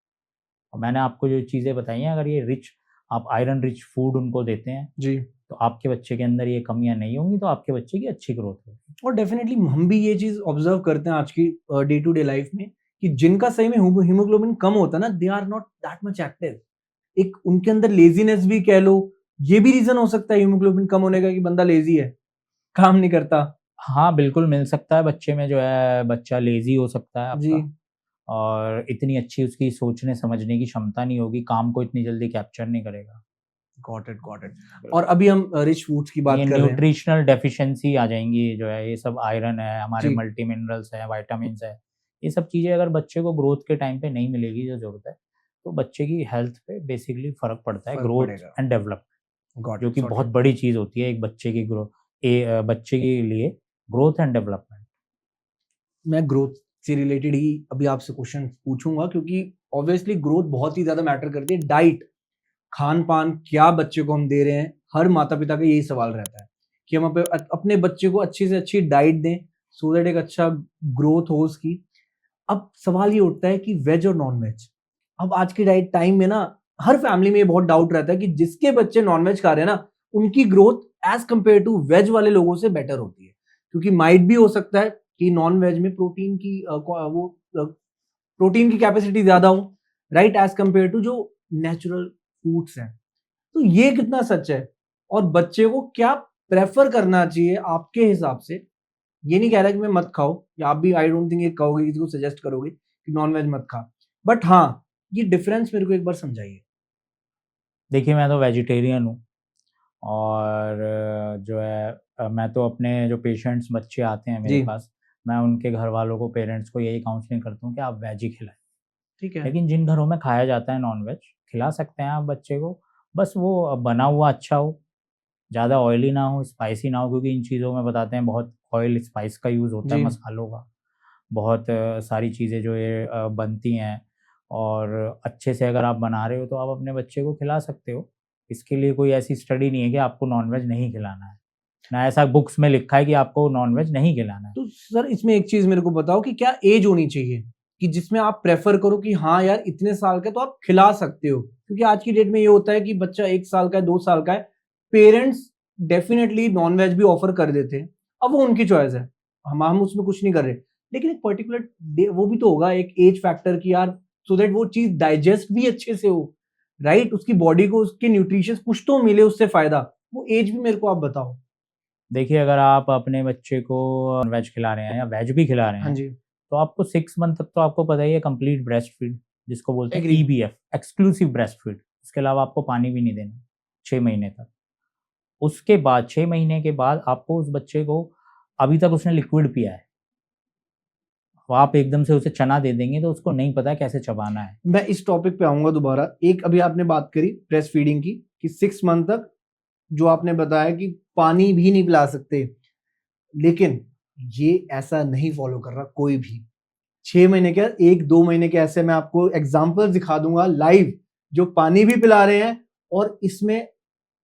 [SPEAKER 2] और मैंने आपको जो चीज़ें बताई हैं, अगर ये रिच, आप आयरन रिच फूड उनको देते हैं,
[SPEAKER 1] जी।
[SPEAKER 2] तो आपके बच्चे के अंदर ये कमियाँ नहीं होंगी, तो आपके बच्चे की अच्छी ग्रोथ होगी।
[SPEAKER 1] और डेफिनेटली हम भी ये चीज़ ऑब्जर्व करते हैं आज की डे टू डे लाइफ में कि जिनका सही में हीमोग्लोबिन कम होता है ना, they are not that much active. एक उनके अंदर लेज़ीनेस भी कह लो, ये भी रीज़न हो सकता है हीमोग्लोबिन कम होने का कि बंदा लेज़ी है, काम नहीं करता।
[SPEAKER 2] हाँ, बिल्कुल मिल सकता है, बच्चे में जो है बच्चा लेज़ी हो सकता है
[SPEAKER 1] जी।
[SPEAKER 2] आपका, और इतनी अच्छी उसकी सोचने समझने की क्षमता नहीं होगी, काम को इतनी जल्दी कैप्चर नहीं करेगा।
[SPEAKER 1] Got it, got it. और
[SPEAKER 2] बिल्कुल।
[SPEAKER 1] अभी हम रिच फूड्स की
[SPEAKER 2] ये
[SPEAKER 1] बात कर रहे हैं।
[SPEAKER 2] न्यूट्रिशनल डेफिशिएंसी आ जाएँगी, जो है ये सब आयरन है, हमारे
[SPEAKER 1] जी।
[SPEAKER 2] मल्टी मिनरल्स हैं, विटामिन्स हैं। ये सब चीज़ें अगर बच्चे को ग्रोथ के टाइम पे नहीं मिलेगी जो ज़रूरत है, तो बच्चे की हेल्थ पे बेसिकली फ़र्क पड़ता है,
[SPEAKER 1] फ़र्क
[SPEAKER 2] ग्रोथ
[SPEAKER 1] पड़ेगा।
[SPEAKER 2] एंड डेवलपमेंट,
[SPEAKER 1] गॉट
[SPEAKER 2] जो
[SPEAKER 1] इट,
[SPEAKER 2] कि बहुत
[SPEAKER 1] सॉर्टेड।
[SPEAKER 2] बड़ी चीज़ होती है एक बच्चे की बच्चे के लिए ग्रोथ एंड डेवलपमेंट।
[SPEAKER 1] मैं ग्रोथ से रिलेटेड ही अभी आपसे क्वेश्चन पूछूंगा क्योंकि ऑब्वियसली ग्रोथ बहुत ही ज्यादा मैटर करती है। डाइट, खान पान, क्या बच्चे को हम दे रहे हैं, हर माता पिता का यही सवाल रहता है कि हम अपने बच्चे को अच्छी से अच्छी डाइट दें सो दैट एक अच्छा ग्रोथ हो उसकी। अब सवाल ये उठता है कि वेज और नॉन वेज, अब आज की डाइट टाइम में ना हर फैमिली में ये बहुत डाउट रहता है कि जिसके बच्चे नॉन वेज खा रहे हैं ना उनकी growth as compare to veg वाले लोगों से बेटर होती है, क्योंकि माइट भी हो सकता है कि नॉन वेज में प्रोटीन की कैपेसिटी ज्यादा हो, राइट, एज कंपेयर टू जो नेचुरल फूड्स हैं। तो ये कितना सच है और बच्चे को क्या प्रेफर करना चाहिए आपके हिसाब से? ये नहीं कह रहा कि मैं मत खाओ, या आप भी आई डोंट थिंक ये कहोगे, किसी को सजेस्ट करोगे कि नॉन वेज मत खा, बट हाँ, ये डिफरेंस मेरे को एक बार समझाइए।
[SPEAKER 2] देखिए, मैं तो वेजिटेरियन हूँ, और जो है मैं तो अपने जो पेशेंट्स बच्चे आते हैं मेरे
[SPEAKER 1] जी।
[SPEAKER 2] पास, मैं उनके घर वालों को, पेरेंट्स को यही काउंसलिंग करता हूँ कि आप वेज ही खिलाएं।
[SPEAKER 1] ठीक है।
[SPEAKER 2] लेकिन जिन घरों में खाया जाता है नॉन वेज, खिला सकते हैं आप बच्चे को, बस वो बना हुआ अच्छा हो, ज़्यादा ऑयली ना हो, स्पाइसी ना हो, क्योंकि इन चीज़ों में बताते हैं बहुत ऑयल स्पाइस का यूज़ होता है,
[SPEAKER 1] जी।
[SPEAKER 2] मसालों का। बहुत सारी चीज़ें जो ये बनती हैं, और अच्छे से अगर आप बना रहे हो तो आप अपने बच्चे को खिला सकते हो। इसके लिए कोई ऐसी स्टडी नहीं है कि आपको नॉन-वेज नहीं खिलाना है। ना ऐसा बुक्स में लिखा है कि आपको नॉन-वेज नहीं खिलाना है।
[SPEAKER 1] तो सर इसमें एक चीज़ मेरे को बताओ कि क्या एज होनी चाहिए कि जिसमें आप प्रेफ़र करो कि हाँ यार इतने साल का तो आप खिला सकते हो? क्योंकि आज की डेट में ये होता है कि बच्चा 1 साल का है, 2 साल का है, पेरेंट्स डेफ़िनेटली नॉन-वेज भी ऑफ़र कर देते हैं। अब वो उनकी चॉइस है, हम उसमें कुछ नहीं कर रहे। लेकिन एक पर्टिकुलर डे वो भी तो होगा एक एज फैक्टर कि यार सो दैट वो चीज़ डाइजेस्ट भी अच्छे से हो, राइट? उसकी बॉडी को उसके न्यूट्रिशंस कुछ तो मिले उससे फ़ायदा। वो एज भी मेरे को आप बताओ।
[SPEAKER 2] देखिए, अगर आप अपने बच्चे को वेज खिला रहे हैं या वेज भी खिला रहे
[SPEAKER 1] हाँ
[SPEAKER 2] हैं,
[SPEAKER 1] जी,
[SPEAKER 2] तो आपको 6 मंथ तक तो आपको पता ही है कंप्लीट ब्रेस्ट फीड, जिसको बोलते हैं
[SPEAKER 1] एग्री।
[SPEAKER 2] EBF, exclusive breast feed. इसके अलावा आपको पानी भी नहीं देना 6 महीने तक। उसके बाद 6 महीने के बाद आपको उस बच्चे को, अभी तक उसने लिक्विड पिया है, तो आप एकदम से उसे चना दे देंगे तो उसको नहीं पता कैसे चबाना है।
[SPEAKER 1] मैं इस टॉपिक पे आऊँगा दोबारा। एक अभी आपने बात करी ब्रेस्ट फीडिंग की कि 6 मंथ तक जो आपने बताया कि पानी भी नहीं पिला सकते, लेकिन ये ऐसा नहीं फॉलो कर रहा कोई भी। 6 महीने क्या 1-2 महीने के ऐसे मैं आपको एग्ज़ाम्पल्स दिखा दूँगा लाइव जो पानी भी पिला रहे हैं और इसमें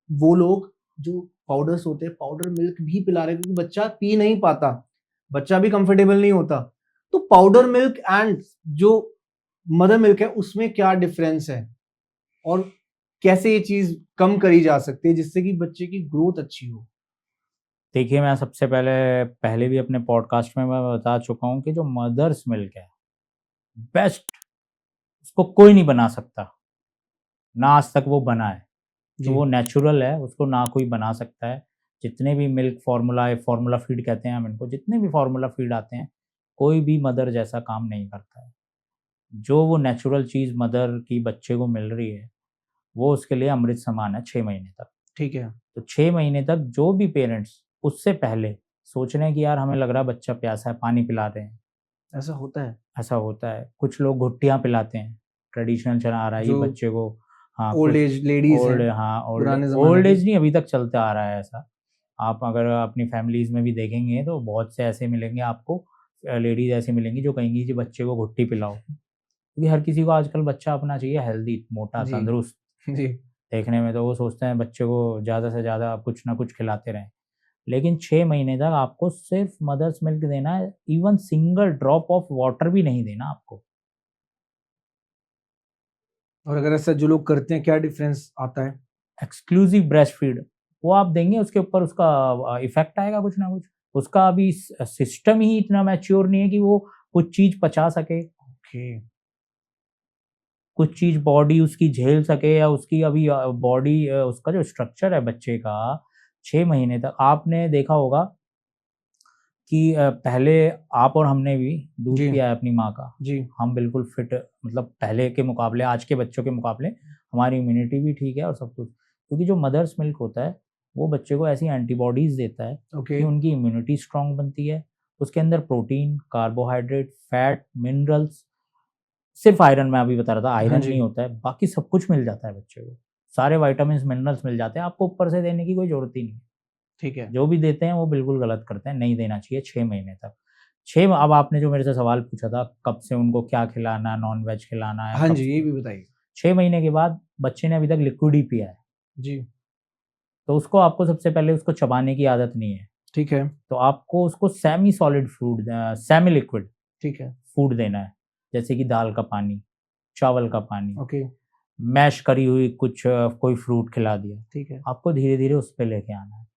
[SPEAKER 1] वो लोग जो पाउडर्स होते हैं, पाउडर मिल्क भी पिला रहे हैं क्योंकि बच्चा पी नहीं पाता, बच्चा भी कंफर्टेबल नहीं होता। तो पाउडर मिल्क एंड जो मदर मिल्क है उसमें क्या डिफरेंस है? और कैसे ये चीज़ कम करी जा सकती है जिससे कि बच्चे की ग्रोथ अच्छी हो?
[SPEAKER 2] देखिए, मैं सबसे पहले पहले भी अपने पॉडकास्ट में मैं बता चुका हूँ कि जो मदर्स मिल्क है, बेस्ट, उसको कोई नहीं बना सकता, ना आज तक वो बना है। जो
[SPEAKER 1] जी,
[SPEAKER 2] वो नेचुरल है, उसको ना कोई बना सकता है। जितने भी मिल्क फ़ॉर्मूला है, फ़ॉर्मूला फ़ीड कहते हैं हम इनको, जितने भी फ़ॉर्मूला फ़ीड आते हैं, कोई भी मदर जैसा काम नहीं करता है। जो वो नेचुरल चीज़ मदर की बच्चे को मिल रही है, वो उसके लिए अमृत समान है 6 महीने तक।
[SPEAKER 1] ठीक है।
[SPEAKER 2] तो 6 महीने तक जो भी पेरेंट्स उससे पहले सोच रहे हैं कि यार हमें लग रहा है बच्चा प्यासा है, पानी पिला रहे हैं,
[SPEAKER 1] ऐसा होता है।
[SPEAKER 2] ऐसा होता है। कुछ लोग घुट्टियाँ पिलाते हैं, ट्रेडिशनल चला आ रहा है ये
[SPEAKER 1] जो
[SPEAKER 2] बच्चे को। हाँ,
[SPEAKER 1] ओल्ड
[SPEAKER 2] कुछ
[SPEAKER 1] एज लेडीज़ हैं,
[SPEAKER 2] ओल्ड, हाँ, ओल्ड
[SPEAKER 1] पुराने ज़माने
[SPEAKER 2] ओल्ड
[SPEAKER 1] की।
[SPEAKER 2] एज नहीं, अभी तक चलता आ रहा है ऐसा। आप अगर अपनी फैमिलीज़ में भी देखेंगे तो बहुत से ऐसे मिलेंगे आपको, लेडीज़ ऐसी मिलेंगी जो कहेंगी कि बच्चे को घुट्टी पिलाओ। क्योंकि हर किसी को आजकल बच्चा अपना चाहिए हेल्दी, मोटा,
[SPEAKER 1] जी,
[SPEAKER 2] तंदुरुस्त।
[SPEAKER 1] जी।
[SPEAKER 2] देखने में तो वो सोचते हैं बच्चे को ज़्यादा से ज़्यादा कुछ ना कुछ खिलाते रहें। लेकिन 6 महीने तक आपको सिर्फ़ मदर्स मिल्क देना है, even single drop of water भी नहीं देना आपको।
[SPEAKER 1] और अगर ऐसा जो लोग करते हैं क्या डिफरेंस आता है?
[SPEAKER 2] एक्सक्लूसिव ब्रेस्ट फीड वो आप देंगे, उसके ऊपर उसका इफ़ेक्ट आएगा कुछ ना कुछ। उसका अभी सिस्टम ही इतना मैच्योर नहीं है कि वो कुछ चीज़ पचा सके,
[SPEAKER 1] ओके,
[SPEAKER 2] कुछ चीज़ बॉडी उसकी झेल सके, या उसकी अभी बॉडी उसका जो स्ट्रक्चर है बच्चे का 6 महीने तक आपने देखा होगा कि पहले आप और हमने भी दूध
[SPEAKER 1] जी,
[SPEAKER 2] पिया है अपनी माँ का।
[SPEAKER 1] जी,
[SPEAKER 2] हम बिल्कुल फिट, मतलब पहले के मुकाबले, आज के बच्चों के मुकाबले हमारी इम्यूनिटी भी ठीक है और सब कुछ। क्योंकि जो मदर्स मिल्क होता है, वो बच्चे को ऐसी एंटीबॉडीज़ देता है
[SPEAKER 1] ओके,
[SPEAKER 2] कि उनकी इम्यूनिटी स्ट्रॉन्ग बनती है। उसके अंदर प्रोटीन, कार्बोहाइड्रेट, फैट, मिनरल्स, सिर्फ़ आयरन मैं अभी बता रहा था,
[SPEAKER 1] हाँ
[SPEAKER 2] आयरन
[SPEAKER 1] जी,
[SPEAKER 2] नहीं होता है, बाकी सब कुछ मिल जाता है बच्चे को। सारे विटामिन्स, मिनरल्स मिल जाते हैं, आपको ऊपर से देने की कोई ज़रूरत ही नहीं है।
[SPEAKER 1] ठीक है।
[SPEAKER 2] जो भी देते हैं वो बिल्कुल गलत करते हैं, नहीं देना चाहिए 6 महीने तक। 6 अब आपने जो मेरे से सवाल पूछा था कब से उनको क्या खिलाना है, नॉन-वेज खिलाना है,
[SPEAKER 1] हाँ
[SPEAKER 2] कब
[SPEAKER 1] जी, ये
[SPEAKER 2] से?
[SPEAKER 1] भी बताइए।
[SPEAKER 2] 6 महीने के बाद बच्चे ने अभी तक लिक्विड ही पिया है,
[SPEAKER 1] जी,
[SPEAKER 2] तो उसको आपको सबसे पहले उसको चबाने की आदत नहीं है,
[SPEAKER 1] ठीक है,
[SPEAKER 2] तो आपको उसको semi solid food, semi liquid
[SPEAKER 1] ठीक है,
[SPEAKER 2] फूड देना है। जैसे कि दाल का पानी, चावल का पानी,
[SPEAKER 1] ओके,
[SPEAKER 2] मैश करी हुई कुछ कोई फ्रूट खिला दिया।
[SPEAKER 1] ठीक है,
[SPEAKER 2] आपको धीरे-धीरे उस पे लेके आना है।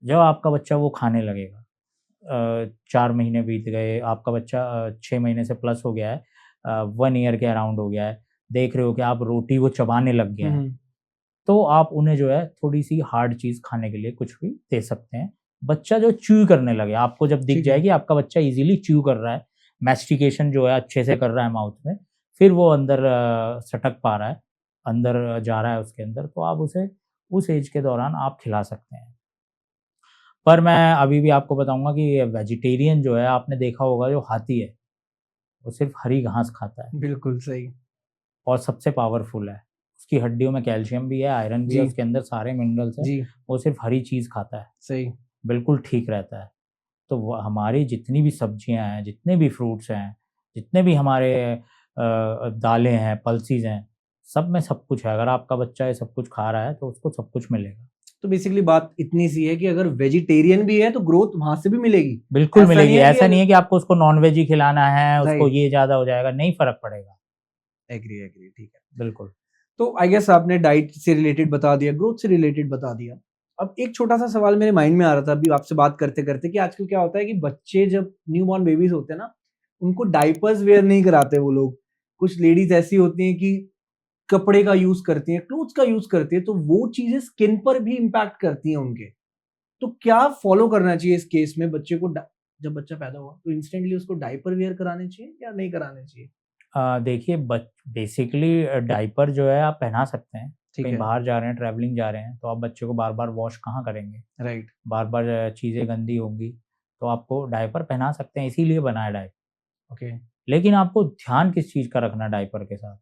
[SPEAKER 2] जब आपका बच्चा वो खाने लगेगा, 4 महीने बीत गए, आपका बच्चा 6 महीने से प्लस हो गया है, 1 ईयर के अराउंड हो गया है, देख रहे हो कि आप रोटी वो चबाने लग गए
[SPEAKER 1] हुँ,
[SPEAKER 2] हैं,
[SPEAKER 1] हुँ,
[SPEAKER 2] तो आप उन्हें जो है थोड़ी-सी हार्ड चीज़ खाने के लिए कुछ भी दे सकते हैं। बच्चा जो च्यू करने लगे, आपको जब दिख
[SPEAKER 1] ठीक है,
[SPEAKER 2] जाए कि आपका बच्चा ईज़िली च्यू कर रहा है, मैस्टिकेशन जो है अच्छे से कर रहा है माउथ में, फिर वो अंदर सटक पा रहा है, अंदर जा रहा है उसके अंदर, तो आप उसे उस एज के दौरान आप खिला सकते हैं। पर मैं अभी भी आपको बताऊंगा कि वेजिटेरियन जो है, आपने देखा होगा जो हाथी है वो सिर्फ हरी घास खाता है
[SPEAKER 1] बिल्कुल सही।
[SPEAKER 2] और सबसे पावरफुल है। उसकी हड्डियों में कैल्शियम भी है, आयरन भी है,
[SPEAKER 1] जी
[SPEAKER 2] उसके अंदर सारे मिनरल्स हैं।
[SPEAKER 1] जी
[SPEAKER 2] वो सिर्फ हरी चीज़ खाता है,
[SPEAKER 1] सही।
[SPEAKER 2] बिल्कुल ठीक रहता है। तो हमारी जितनी भी सब्जियां हैं, जितने भी फ्रूट्स हैं, जितने भी हमारे दालें हैं, पल्सीज हैं, सब में सब कुछ है। अगर आपका बच्चा ये सब कुछ खा रहा है तो उसको सब कुछ मिलेगा।
[SPEAKER 1] तो बेसिकली बात इतनी सी है कि अगर वेजिटेरियन भी है तो ग्रोथ वहां से भी मिलेगी।
[SPEAKER 2] बिल्कुल
[SPEAKER 1] ऐसा नहीं
[SPEAKER 2] मिलेगी।
[SPEAKER 1] है कि
[SPEAKER 2] ऐसा नहीं है कि आपको उसको नॉन वेज ही खिलाना है, उसको
[SPEAKER 1] राइट।
[SPEAKER 2] ये ज्यादा हो जाएगा, नहीं फर्क पड़ेगा।
[SPEAKER 1] एग्री एग्री, ठीक है।
[SPEAKER 2] बिल्कुल।
[SPEAKER 1] तो आई गेस आपने डाइट से रिलेटेड बता दिया, ग्रोथ से रिलेटेड बता दिया। अब एक छोटा सा सवाल मेरे माइंड में आ रहा था अभी आपसे बात करते करते कि आजकल क्या होता है कि बच्चे जब न्यू बॉर्न बेबीज होते हैं ना, उनको डाइपर्स वेयर नहीं कराते वो लोग। कुछ लेडीज ऐसी होती हैं कि कपड़े का यूज करती हैं, क्लोथ्स का यूज करती हैं, तो वो चीजें स्किन पर भी इम्पैक्ट करती हैं उनके। तो क्या फॉलो करना चाहिए इस केस में? बच्चे को जब बच्चा पैदा हुआ तो इंस्टेंटली उसको डायपर वेयर कराने चाहिए या नहीं कराने चाहिए?
[SPEAKER 2] देखिए, बेसिकली डायपर जो है आप पहना सकते हैं।
[SPEAKER 1] ठीक
[SPEAKER 2] कहीं
[SPEAKER 1] है।
[SPEAKER 2] बाहर जा रहे हैं, ट्रैवलिंग जा रहे हैं, तो आप बच्चे को बार बार वॉश कहाँ करेंगे?
[SPEAKER 1] राइट।
[SPEAKER 2] बार बार चीज़ें गंदी होंगी, तो आपको डायपर पहना सकते हैं, इसीलिए बना है डायपर।
[SPEAKER 1] ओके।
[SPEAKER 2] लेकिन आपको ध्यान किस चीज़ का रखना है डायपर के साथ?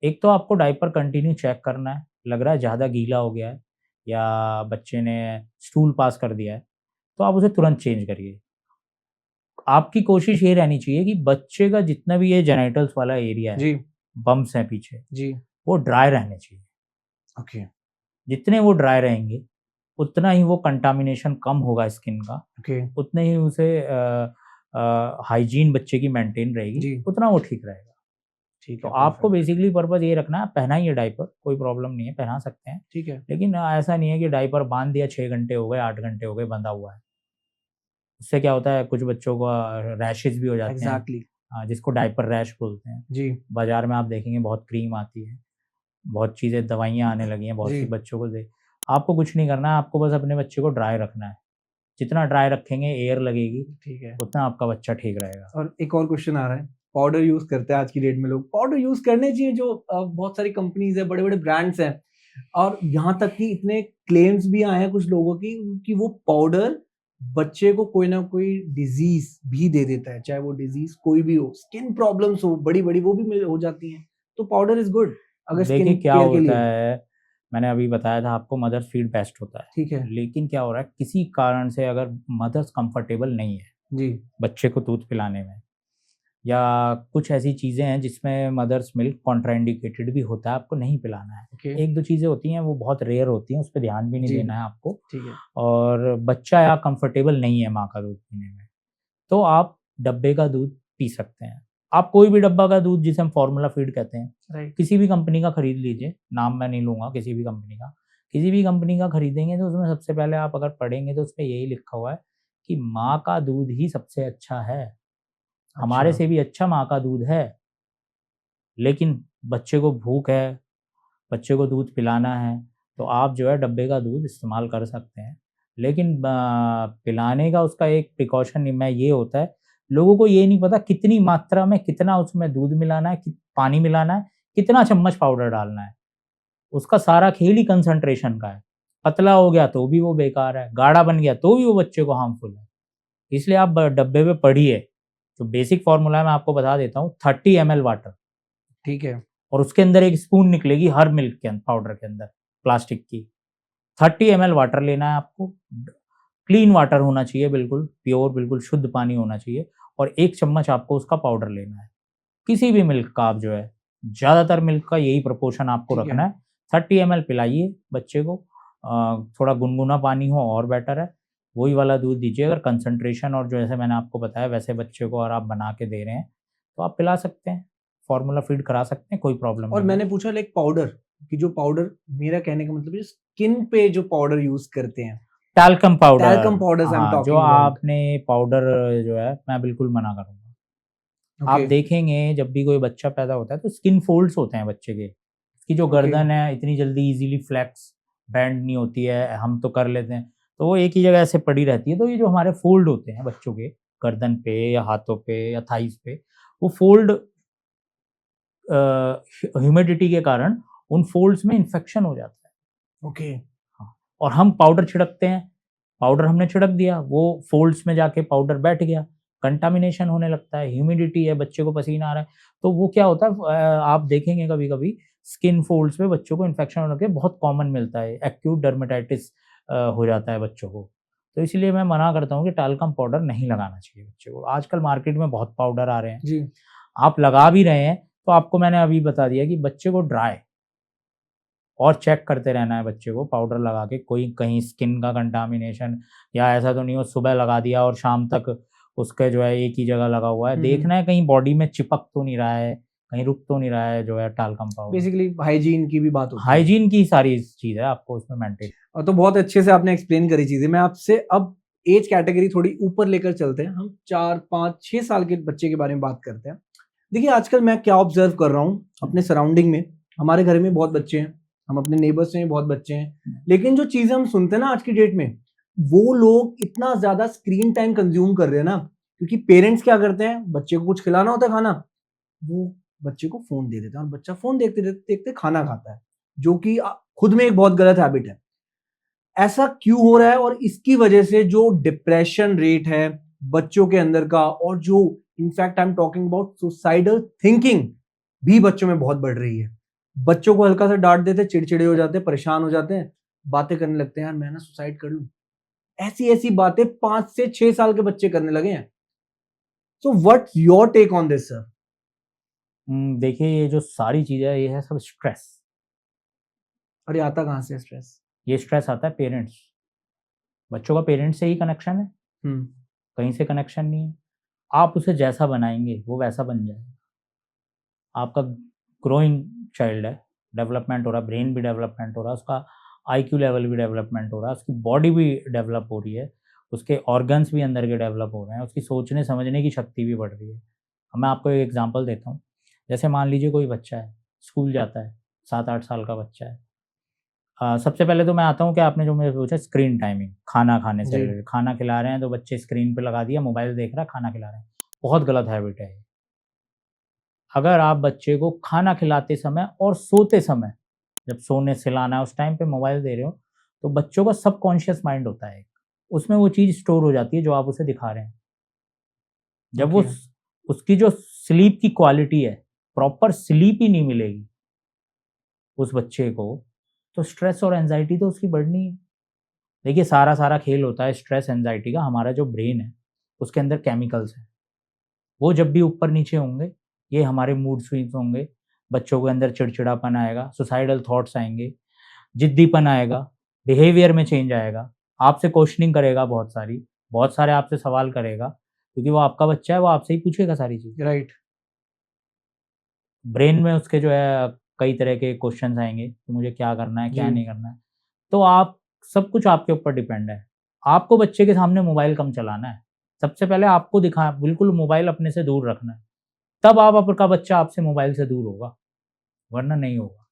[SPEAKER 2] एक तो आपको डायपर कंटिन्यू चेक करना है, लग रहा है ज़्यादा गीला हो गया है या बच्चे ने स्टूल पास कर दिया है, तो आप उसे तुरंत चेंज करिए। आपकी कोशिश ये रहनी चाहिए कि बच्चे का जितना भी ये जेनिटल्स वाला एरिया है,
[SPEAKER 1] जी
[SPEAKER 2] बम्प्स हैं पीछे,
[SPEAKER 1] जी।
[SPEAKER 2] वो ड्राई रहने चाहिए।
[SPEAKER 1] ओके
[SPEAKER 2] जितने वो ड्राई रहेंगे, उतना ही वो कंटामिनेशन कम होगा स्किन का,
[SPEAKER 1] ओके।
[SPEAKER 2] उतने ही उसे हाइजीन बच्चे की मेंटेन रहेगी,
[SPEAKER 1] जी
[SPEAKER 2] उतना वो ठीक रहेगा।
[SPEAKER 1] ठीक
[SPEAKER 2] तो
[SPEAKER 1] है,
[SPEAKER 2] आपको
[SPEAKER 1] परफेक्ट।
[SPEAKER 2] बेसिकली पर्पज़ ये रखना है, पहनाइए डायपर, कोई प्रॉब्लम नहीं है, पहना सकते हैं।
[SPEAKER 1] ठीक है।
[SPEAKER 2] लेकिन ऐसा नहीं है कि डायपर बाँध दिया, 6 घंटे हो गए, 8 घंटे हो गए, बंधा हुआ है। उससे क्या होता है, कुछ बच्चों को रैशेज़ भी हो जाते हैं,
[SPEAKER 1] एग्जैक्टली।
[SPEAKER 2] जिसको डायपर रैश बोलते हैं।
[SPEAKER 1] जी
[SPEAKER 2] बाज़ार में आप देखेंगे बहुत क्रीम आती है, बहुत चीज़ें दवाइयाँ आने लगी हैं, बहुत
[SPEAKER 1] जी।
[SPEAKER 2] सी बच्चों को दे आपको कुछ नहीं करना है, आपको बस अपने बच्चे को ड्राई रखना है। जितना ड्राई रखेंगे, एयर लगेगी,
[SPEAKER 1] ठीक है।
[SPEAKER 2] उतना आपका बच्चा ठीक रहेगा।
[SPEAKER 1] और एक और क्वेश्चन आ रहा है। पाउडर यूज करते हैं आज की डेट में लोग, पाउडर यूज करने चाहिए? जो बहुत सारी कंपनीज है, बड़े बड़े ब्रांड्स हैं, और यहाँ तक कि इतने क्लेम्स भी आए हैं कुछ लोगों की कि वो पाउडर बच्चे को कोई ना कोई डिजीज भी दे देता है, चाहे वो डिजीज कोई भी हो, स्किन प्रॉब्लम्स हो बड़ी बड़ी, वो भी हो जाती हैं। तो पाउडर इज गुड अगर
[SPEAKER 2] देखिए
[SPEAKER 1] स्किन
[SPEAKER 2] क्या
[SPEAKER 1] केयर के
[SPEAKER 2] होता
[SPEAKER 1] लिए।
[SPEAKER 2] है, मैंने अभी बताया था आपको मदर्स फीड बेस्ट होता है।
[SPEAKER 1] ठीक है।
[SPEAKER 2] लेकिन क्या हो रहा है, किसी कारण से अगर मदर्स कंफर्टेबल नहीं है
[SPEAKER 1] जी
[SPEAKER 2] बच्चे को दूध पिलाने में, या कुछ ऐसी चीज़ें हैं जिसमें मदर्स मिल्क कॉन्ट्राइंडिकेटेड भी होता है, आपको नहीं पिलाना है।
[SPEAKER 1] ओके।
[SPEAKER 2] 1-2 चीज़ें होती हैं वो बहुत रेयर होती हैं, उस पे ध्यान भी नहीं
[SPEAKER 1] जी
[SPEAKER 2] देना है आपको।
[SPEAKER 1] ठीक है।
[SPEAKER 2] और बच्चा या कंफर्टेबल नहीं है माँ का दूध पीने में, तो आप डब्बे का दूध पी सकते हैं। आप कोई भी डब्बा का दूध, जिसे हम फ़ॉर्मूला फीड कहते हैं,
[SPEAKER 1] राइट।
[SPEAKER 2] किसी भी कंपनी का खरीद लीजिए, नाम मैं नहीं लूँगा किसी भी कंपनी का। किसी भी कंपनी का खरीदेंगे तो उसमें सबसे पहले आप अगर पढ़ेंगे तो उसपे यही लिखा हुआ है कि माँ का दूध ही सबसे अच्छा है, हमारे
[SPEAKER 1] अच्छा।
[SPEAKER 2] से भी अच्छा माँ का दूध है। लेकिन बच्चे को भूख है, बच्चे को दूध पिलाना है, तो आप जो है डब्बे का दूध इस्तेमाल कर सकते हैं। लेकिन पिलाने का उसका एक प्रिकॉशन में ये होता है, लोगों को ये नहीं पता कितनी मात्रा में कितना उसमें दूध मिलाना है, पानी मिलाना है, कितना चम्मच पाउडर डालना है। उसका सारा खेल ही कंसंट्रेशन का है। पतला हो गया तो भी वो बेकार है, गाढ़ा बन गया तो भी वो बच्चे को हार्मफुल है। इसलिए आप डब्बे पे पढ़िए, जो बेसिक फ़ॉर्मूला मैं आपको बता देता हूँ, 30 ml वाटर,
[SPEAKER 1] ठीक है।
[SPEAKER 2] और उसके अंदर एक स्पून निकलेगी हर मिल्क के पाउडर के अंदर, प्लास्टिक की। 30 ml वाटर लेना है आपको, क्लीन वाटर होना चाहिए, बिल्कुल प्योर, बिल्कुल शुद्ध पानी होना चाहिए, और 1 चम्मच आपको उसका पाउडर लेना है। किसी भी मिल्क का आप जो है, ज़्यादातर मिल्क का यही प्रोपोर्शन आपको
[SPEAKER 1] ठीक
[SPEAKER 2] रखना
[SPEAKER 1] है।
[SPEAKER 2] है। 30 ml पिलाइए बच्चे को, थोड़ा गुनगुना पानी हो और बेटर है, वही वाला दूध दीजिए। अगर कंसंट्रेशन और जैसे मैंने आपको बताया वैसे बच्चे को और आप बना के दे रहे हैं, तो आप पिला सकते हैं, फ़ॉर्मूला फीड करा सकते हैं, कोई प्रॉब्लम
[SPEAKER 1] और
[SPEAKER 2] नहीं है।
[SPEAKER 1] मैंने पूछा लाइक पाउडर, कि जो पाउडर, मेरा कहने का मतलब है स्किन पे जो पाउडर यूज करते हैं,
[SPEAKER 2] talcum powder,
[SPEAKER 1] talcum powders I am
[SPEAKER 2] हाँ, जो
[SPEAKER 1] टॉकिंग अबाउट।
[SPEAKER 2] आपने पाउडर जो है, मैं बिल्कुल मना करूँगा। आप
[SPEAKER 1] ओके
[SPEAKER 2] देखेंगे जब भी कोई बच्चा पैदा होता है तो स्किन फ़ोल्ड्स होते हैं बच्चे के। उसकी जो
[SPEAKER 1] ओके।
[SPEAKER 2] गर्दन है इतनी जल्दी ईज़िली फ्लेक्स, बेंड नहीं होती है, हम तो कर लेते हैं। तो वो एक ही जगह ऐसे पड़ी रहती है, तो ये जो हमारे फ़ोल्ड होते हैं बच्चों के, गर्दन पे या हाथों पे या थाइज़ पे, वो फ़ोल्ड ह्यूमिडिटी के कारण उन फ़ोल्ड्स में इन्फेक्शन हो जाता है।
[SPEAKER 1] ओके।
[SPEAKER 2] हाँ, और हम पाउडर छिड़कते हैं, पाउडर हमने छिड़क दिया, वो फोल्ड्स में जाके पाउडर बैठ गया, कंटामिनेशन होने लगता है, ह्यूमिडिटी है, बच्चे को पसीना आ रहा है, तो वो क्या होता है आप देखेंगे कभी-कभी स्किन फोल्ड्स पे बच्चों को इन्फेक्शन होने के बहुत कॉमन मिलता है, एक्यूट डर्मेटाइटिस हो जाता है बच्चों को। तो इसलिए मैं मना करता हूँ कि टाल्कम पाउडर नहीं लगाना चाहिए बच्चे को। आजकल मार्केट में बहुत पाउडर आ रहे हैं,
[SPEAKER 1] जी।
[SPEAKER 2] आप लगा भी रहे हैं, तो आपको मैंने अभी बता दिया कि बच्चे को ड्राई और चेक करते रहना है बच्चे को पाउडर लगा के, कोई कहीं स्किन का कंटामिनेशन या ऐसा तो नहीं हो सुबह लगा दिया और शाम तक उसके जो है एक ही जगह लगा हुआ है। देखना है कहीं बॉडी में चिपक तो नहीं रहा है, कहीं रुक तो नहीं रहा है जो है टाल्कम पाउडर।
[SPEAKER 1] बेसिकली हाइजीन की भी बात होती है।
[SPEAKER 2] हाइजीन की सारी चीज़ है आपको उसमें मेंटेन।
[SPEAKER 1] और तो बहुत अच्छे से आपने एक्सप्लेन करी चीजें। मैं आपसे अब एज कैटेगरी थोड़ी ऊपर लेकर चलते हैं, हम 4, 5, 6 साल के बच्चे के बारे में बात करते हैं। देखिए आजकल मैं क्या ऑब्जर्व कर रहा हूँ अपने सराउंडिंग में, हमारे घर में बहुत बच्चे हैं, हम अपने नेबर्स में बहुत बच्चे हैं, लेकिन जो चीजें हम सुनते हैं ना आज की डेट में, वो लोग इतना ज्यादा स्क्रीन टाइम कंज्यूम कर रहे हैं ना, क्योंकि पेरेंट्स क्या करते हैं, बच्चे को कुछ खिलाना होता है खाना, वो बच्चे को फोन दे देते हैं और बच्चा फोन देखते देखते देखते खाना खाता है, जो कि खुद में एक बहुत गलत हैबिट है। ऐसा क्यों हो रहा है और इसकी वजह से जो डिप्रेशन रेट है बच्चों के अंदर का, और जो in fact I am talking about suicidal thinking भी बच्चों में बहुत बढ़ रही है। बच्चों को हल्का सा डांट देते चिड़चिड़े हो जाते हैं, परेशान हो जाते हैं, बातें करने लगते हैं, यार मैं ना सुसाइड कर लूं। ऐसी ऐसी बातें 5 से 6 साल के बच्चे करने लगे हैं। So what's your take on this sir?
[SPEAKER 2] देखिए ये जो सारी चीज़ें है, ये है सब स्ट्रेस।
[SPEAKER 1] अरे आता कहाँ से स्ट्रेस?
[SPEAKER 2] ये स्ट्रेस आता है पेरेंट्स, बच्चों का पेरेंट्स से ही कनेक्शन है,
[SPEAKER 1] हम्म।
[SPEAKER 2] कहीं से कनेक्शन नहीं है। आप उसे जैसा बनाएंगे वो वैसा बन जाएगा। आपका ग्रोइंग चाइल्ड है, डेवलपमेंट हो रहा है, ब्रेन भी डेवलपमेंट हो रहा है, उसका आईक्यू लेवल भी डेवलपमेंट हो रहा है, उसकी बॉडी भी डेवलप हो रही है, उसके ऑर्गन्स भी अंदर के डेवलप हो रहे हैं, उसकी सोचने समझने की शक्ति भी बढ़ रही है। अब मैं आपको एक एग्जांपल देता हूँ। जैसे मान लीजिए कोई बच्चा है, स्कूल जाता है, 7-8 साल का बच्चा है। सबसे पहले तो मैं आता हूँ कि आपने जो मुझे पूछा स्क्रीन टाइमिंग, खाना खाने से
[SPEAKER 1] जी।
[SPEAKER 2] रिलेटेड। खाना खिला रहे हैं तो बच्चे स्क्रीन पे लगा दिया, मोबाइल देख रहा है, खाना खिला रहे हैं। बहुत गलत हैबिट है ये। अगर आप बच्चे को खाना खिलाते समय और सोते समय, जब सोने सिलाना है उस टाइम पे मोबाइल दे रहे हो, तो बच्चों का सबकॉन्शियस माइंड होता है, उसमें वो चीज़ स्टोर हो जाती है जो आप उसे दिखा रहे हैं। जब वो
[SPEAKER 1] Okay.
[SPEAKER 2] उसकी जो स्लीप की क्वालिटी है, प्रॉपर स्लीप ही नहीं मिलेगी उस बच्चे को, तो स्ट्रेस और एंजाइटी तो उसकी बढ़नी है। देखिए सारा खेल होता है स्ट्रेस एंजाइटी का। हमारा जो ब्रेन है उसके अंदर केमिकल्स हैं, वो जब भी ऊपर नीचे होंगे, ये हमारे मूड स्विंग्स होंगे, बच्चों के अंदर चिड़चिड़ापन आएगा, सुसाइडल थॉट्स आएंगे, जिद्दीपन आएगा, बिहेवियर में चेंज आएगा, आपसे क्वेश्चनिंग करेगा, बहुत सारे आपसे सवाल करेगा, क्योंकि वो आपका बच्चा है, वो आपसे ही पूछेगा सारी चीज़।
[SPEAKER 1] राइट।
[SPEAKER 2] ब्रेन में उसके जो है कई तरह के क्वेश्चंस आएंगे कि मुझे क्या करना है, क्या
[SPEAKER 1] जी।
[SPEAKER 2] नहीं करना है। तो आप सब कुछ आपके ऊपर डिपेंड है। आपको बच्चे के सामने मोबाइल कम चलाना है। सबसे पहले आपको बिल्कुल मोबाइल अपने से दूर रखना है। तब आपका बच्चा आपसे मोबाइल से दूर होगा, वरना नहीं होगा।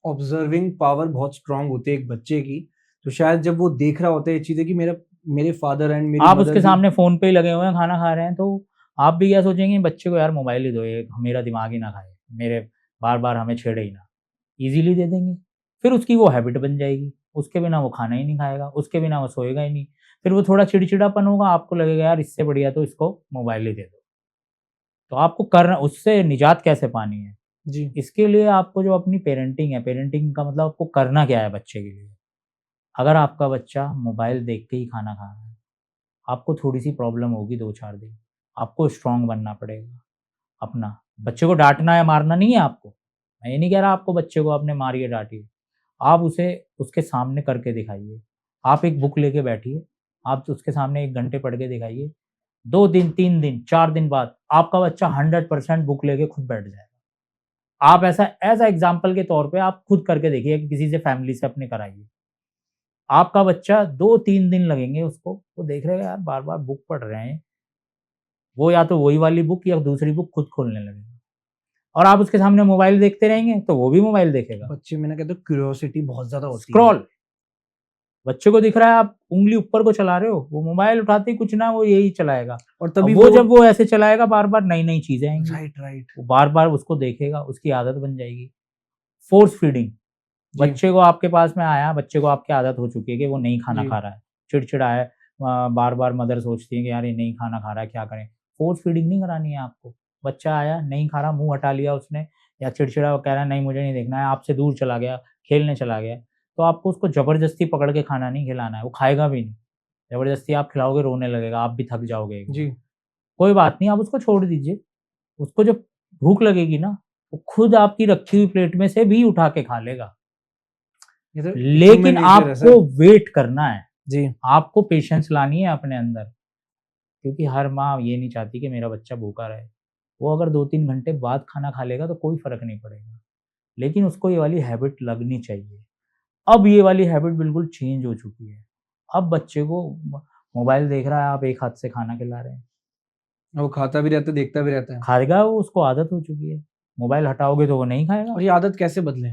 [SPEAKER 1] ऑब्जर्विंग पावर बहुत स्ट्रांग होती है एक बच्चे की, तो शायद जब वो देख रहा होता है ये चीजें कि मेरे फादर एंड मेरी
[SPEAKER 2] आप
[SPEAKER 1] मदर
[SPEAKER 2] उसके
[SPEAKER 1] भी।
[SPEAKER 2] सामने फ़ोन पे ही लगे हुए हैं, खाना खा रहे हैं, तो आप भी क्या सोचेंगे, बच्चे को यार मोबाइल ही दो, ये मेरा दिमाग ही ना खाए, मेरे बार-बार हमें छेड़े ही ना। ईज़िली दे देंगे। फिर उसकी वो हैबिट बन जाएगी। उसके बिना वो खाना ही नहीं खाएगा, उसके बिना वो सोएगा ही नहीं। फिर वो थोड़ा चिड़चिड़ापन होगा, आपको लगेगा यार इससे बढ़िया तो इसको मोबाइल ही दे दो। तो आपको करना, उससे निजात कैसे पानी है?
[SPEAKER 1] जी।
[SPEAKER 2] इसके लिए आपको जो अपनी पेरेंटिंग है, पेरेंटिंग का मतलब आपको करना क्या है बच्चे के लिए? अगर आपका बच्चा मोबाइल देख के ही खाना खा रहा है, आपको थोड़ी-सी प्रॉब्लम होगी 2-4 दिन। आपको स्ट्रॉन्ग बनना पड़ेगा अपना। बच्चे को डाँटना या मारना नहीं है आपको। मैं ये नहीं कह रहा आपको बच्चे को आपने मारिए, डाँटिए। आप उसे उसके सामने करके दिखाइए। आप एक बुक लेके बैठिए, आप उसके सामने 1 घंटे पढ़ के दिखाइए। 2 दिन, 3 दिन, 4 दिन बाद आपका बच्चा 100% बुक लेके खुद बैठ जाएगा। आप ऐसा एज़ अ एग्ज़ाम्पल के तौर पे आप खुद करके देखिए, किसी से फैमिली से अपने कराइए। आपका बच्चा 2-3 दिन लगेंगे उसको, वो देख रहेगा यार बार-बार बुक पढ़ रहे हैं। वो या तो वही वाली बुक या दूसरी बुक खुद खोलने लगेगा। और आप उसके सामने मोबाइल देखते रहेंगे, तो वो भी मोबाइल देखेगा।
[SPEAKER 1] बच्चे में ना कहते हैं क्यूरियोसिटी बहुत ज्यादा होती है।
[SPEAKER 2] स्क्रॉल, बच्चे को दिख रहा है आप उँगली ऊपर को चला रहे हो, वो मोबाइल उठाते ही कुछ ना वो यही चलाएगा।
[SPEAKER 1] और
[SPEAKER 2] अब
[SPEAKER 1] तभी
[SPEAKER 2] वो जब वो ऐसे चलाएगा बार-बार, नई-नई चीज़ें आएँगी।
[SPEAKER 1] Right right.
[SPEAKER 2] वो बार-बार उसको देखेगा, उसकी आदत बन जाएगी। फ़ोर्स फीडिंग,
[SPEAKER 1] जी,
[SPEAKER 2] बच्चे को आपके पास में आया, बच्चे को आपकी आदत हो चुकी है कि वो नहीं खाना
[SPEAKER 1] जी,
[SPEAKER 2] खा रहा है, चिड़चिड़ा है, बार-बार मदर सोचती है कि यार ये नहीं खाना खा रहा है, क्या करें? फ़ोर्स फीडिंग नहीं करानी है आपको। बच्चा आया, नहीं खा रहा, मुँह हटा लिया उसने या चिड़चिड़ा कह रहा है नहीं मुझे नहीं देखना है, आपसे दूर चला गया, खेलने चला गया, तो आपको उसको ज़बरदस्ती पकड़ के खाना नहीं खिलाना है, वो खाएगा भी नहीं। ज़बरदस्ती आप खिलाओगे रोने लगेगा, आप भी थक जाओगे एक दिन।
[SPEAKER 1] जी।
[SPEAKER 2] कोई बात नहीं, आप उसको छोड़ दीजिए। उसको जब भूख लगेगी ना, वो खुद आपकी रखी हुई प्लेट में से भी उठा के खा लेगा।
[SPEAKER 1] ये तो ह्यूमन
[SPEAKER 2] लेकिन
[SPEAKER 1] नेचर है
[SPEAKER 2] आपको
[SPEAKER 1] सर।
[SPEAKER 2] वेट करना है,
[SPEAKER 1] जी,
[SPEAKER 2] आपको पेशेंस लानी है अपने अंदर, क्योंकि हर माँ ये नहीं चाहती कि मेरा बच्चा भूखा रहे। वो अगर 2-3 घंटे बाद खाना खा लेगा तो कोई फ़र्क नहीं पड़ेगा, लेकिन उसको ये वाली हैबिट लगनी चाहिए। अब ये वाली हैबिट बिल्कुल चेंज हो चुकी है। अब बच्चे को मोबाइल देख रहा है, आप एक हाथ से खाना खिला रहे हैं।
[SPEAKER 1] वो खाता भी रहता है, देखता भी रहता है।
[SPEAKER 2] खाएगा वो, उसको आदत हो चुकी है। मोबाइल हटाओगे तो वो नहीं खाएगा।
[SPEAKER 1] और ये आदत कैसे बदलें?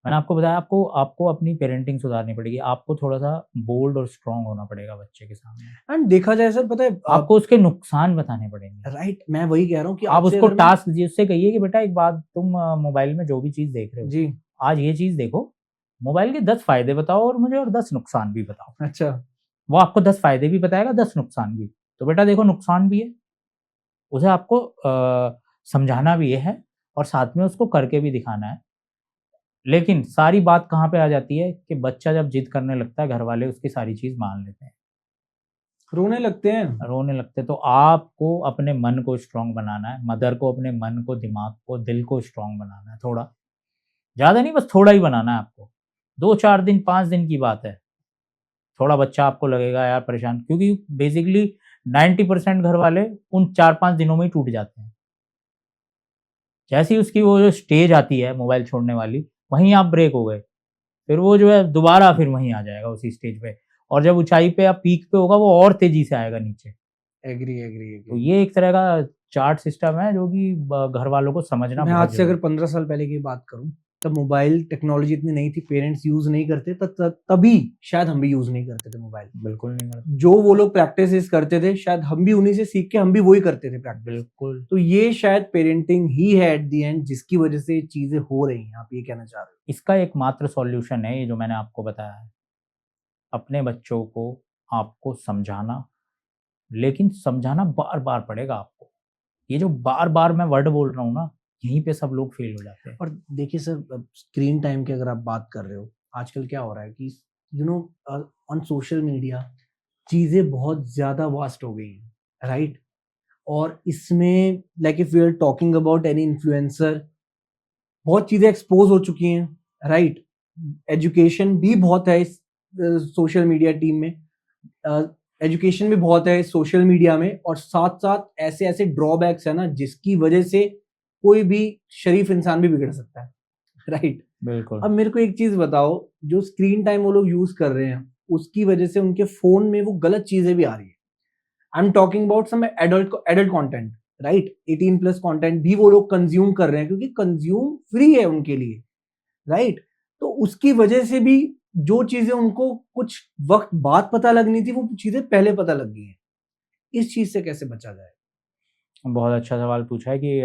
[SPEAKER 2] मैंने आपको बताया, आपको आपको अपनी पेरेंटिंग सुधारनी पड़ेगी। आपको थोड़ा-सा बोल्ड और स्ट्रॉन्ग होना पड़ेगा बच्चे के सामने।
[SPEAKER 1] एंड देखा जाए सर, पता है
[SPEAKER 2] आपको उसके नुकसान बताने पड़ेंगे।
[SPEAKER 1] राइट, मैं वही कह रहा हूँ कि
[SPEAKER 2] आप
[SPEAKER 1] आपसे
[SPEAKER 2] उसको
[SPEAKER 1] अगर मैं
[SPEAKER 2] टास्क दीजिए, उससे कहिए कि बेटा एक बात, तुम मोबाइल में जो भी चीज़ देख रहे हो,
[SPEAKER 1] जी,
[SPEAKER 2] आज ये चीज़ देखो, मोबाइल के 10 फ़ायदे बताओ और मुझे और 10 नुकसान भी बताओ।
[SPEAKER 1] अच्छा,
[SPEAKER 2] वो आपको 10 फ़ायदे भी बताएगा, 10 नुकसान भी। तो बेटा देखो नुकसान भी है, उसे आपको समझाना भी है और साथ में उसको करके भी दिखाना है। लेकिन सारी बात कहाँ पे आ जाती है कि बच्चा जब जिद करने लगता है, घरवाले उसकी सारी चीज़ मान लेते हैं।
[SPEAKER 1] रोने लगते हैं।
[SPEAKER 2] रोने लगते हैं, तो आपको अपने मन को स्ट्रॉन्ग बनाना है, मदर को अपने मन को, दिमाग को, दिल को स्ट्रॉन्ग बनाना है थोड़ा। ज़्यादा नहीं, बस थोड़ा ही बनाना है आपको। 2-4 दिन, 5 दिन की बात है। थोड़ा बच्चा आपको लगेगा यार परेशान, क्योंकि बेसिकली 90% घरवाले उन 4-5 दिनों में ही टूट जाते हैं। जैसे ही उसकी वो जो स्टेज आती है मोबाइल छोड़ने वाली, वहीं आप ब्रेक हो गए। फिर वो जो है दोबारा फिर वहीं आ जाएगा उसी स्टेज पे, और जब ऊँचाई पे या पीक पे होगा वो और तेज़ी से आएगा नीचे।
[SPEAKER 1] एग्री, एग्री,
[SPEAKER 2] तो
[SPEAKER 1] एग्री।
[SPEAKER 2] ये एक तरह का चार्ट सिस्टम है जो कि घर वालों को समझना
[SPEAKER 1] मैं
[SPEAKER 2] बहुत
[SPEAKER 1] आज से
[SPEAKER 2] ज़रूरी
[SPEAKER 1] अगर
[SPEAKER 2] है।
[SPEAKER 1] 15 साल पहले की बात करूँ, तब मोबाइल टेक्नोलॉजी इतनी नहीं थी, पेरेंट्स यूज़ नहीं करते, तभी शायद हम भी यूज़ नहीं करते थे मोबाइल।
[SPEAKER 2] बिल्कुल नहीं करते।
[SPEAKER 1] जो वो लोग प्रैक्टिसेस करते थे, शायद हम भी उन्हीं से सीख के हम भी वही करते थे प्रैक्टिस।
[SPEAKER 2] बिल्कुल।
[SPEAKER 1] तो ये शायद पेरेंटिंग ही है एट द एंड, जिसकी वजह से ये चीज़ें हो रही हैं, आप ये कहना चाह रहे हो?
[SPEAKER 2] इसका एकमात्र सॉल्यूशन है ये जो मैंने आपको बताया है। अपने बच्चों को आपको समझाना, लेकिन समझाना बार-बार पड़ेगा आपको। ये जो बार-बार मैं वर्ड बोल रहा हूँ ना, यहीं पे सब लोग फेल हो जाते हैं।
[SPEAKER 1] और देखिए सर, स्क्रीन टाइम की अगर आप बात कर रहे हो, आजकल क्या हो रहा है कि you know on social media चीज़ें बहुत ज़्यादा वास्ट हो गई हैं, राइट? और इसमें like if we are talking about any influencer, बहुत चीज़ें एक्सपोज़ हो चुकी हैं, राइट? एजुकेशन भी बहुत है इस सोशल मीडिया टीम में। अ, एजुकेशन भी बहुत है सोशल मीडिया में, और साथ-साथ ऐसे-ऐसे ड्रॉबैक्स हैं ना, जिसकी वजह से कोई भी शरीफ इंसान भी बिगड़ सकता है, राइट?
[SPEAKER 2] बिल्कुल।
[SPEAKER 1] अब मेरे को एक चीज़ बताओ, जो स्क्रीन टाइम वो लोग यूज़ कर रहे हैं, उसकी वजह से उनके फ़ोन में वो गलत चीज़ें भी आ रही हैं। I am talking about some adult content, right? 18 plus content भी वो लोग कंज्यूम कर रहे हैं, क्योंकि कंज्यूम फ्री है उनके लिए, राइट? तो उसकी वजह से भी जो चीज़ें उनको कुछ वक़्त बाद पता लगनी थी, वो चीज़ें पहले पता लग गई हैं। इस चीज़ से कैसे बचा जाए?
[SPEAKER 2] बहुत अच्छा सवाल पूछा है कि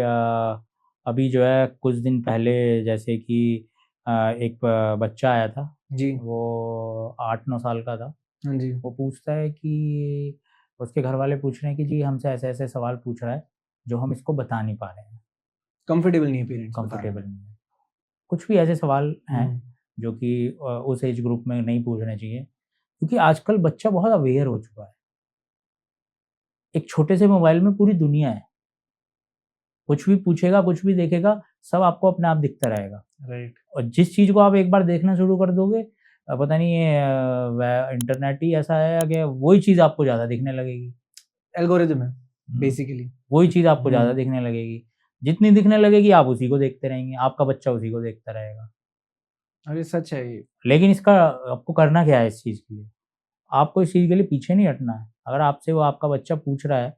[SPEAKER 2] अभी जो है कुछ दिन पहले जैसे कि एक बच्चा आया था,
[SPEAKER 1] जी,
[SPEAKER 2] वो 8-9 साल का था।
[SPEAKER 1] हाँ जी।
[SPEAKER 2] वो पूछता है कि उसके घरवाले पूछ रहे हैं कि जी हमसे ऐसे-ऐसे सवाल पूछ रहा है, जो हम इसको बता नहीं पा रहे हैं,
[SPEAKER 1] कंफर्टेबल नहीं है पेरेंट्स बताने
[SPEAKER 2] कंफर्टेबल
[SPEAKER 1] में।
[SPEAKER 2] नहीं है। कुछ भी ऐसे सवाल हैं
[SPEAKER 1] हुँ,
[SPEAKER 2] जो कि उस एज ग्रुप में नहीं पूछने चाहिए, क्योंकि आजकल बच्चा बहुत अवेयर हो चुका है। एक छोटे से मोबाइल में पूरी दुनिया है। कुछ भी पूछेगा, कुछ भी देखेगा, सब आपको अपने आप दिखता रहेगा।
[SPEAKER 1] राइट।
[SPEAKER 2] और जिस चीज़ को आप एक बार देखना शुरू कर दोगे, पता नहीं ये इंटरनेट ही ऐसा है कि वही चीज़ आपको ज़्यादा दिखने लगेगी।
[SPEAKER 1] एल्गोरिदम है
[SPEAKER 2] हुँ,
[SPEAKER 1] बेसिकली।
[SPEAKER 2] वही चीज़ आपको ज़्यादा
[SPEAKER 1] हुँ,
[SPEAKER 2] दिखने लगेगी। जितनी दिखने लगेगी आप उसी को देखते रहेंगे, आपका बच्चा उसी को देखता रहेगा।
[SPEAKER 1] अरे सच है ये।
[SPEAKER 2] लेकिन इसका आपको करना क्या है इस चीज़ के लिए? आपको इस चीज़ के लिए पीछे नहीं हटना है। अगर आपसे वो आपका बच्चा पूछ रहा है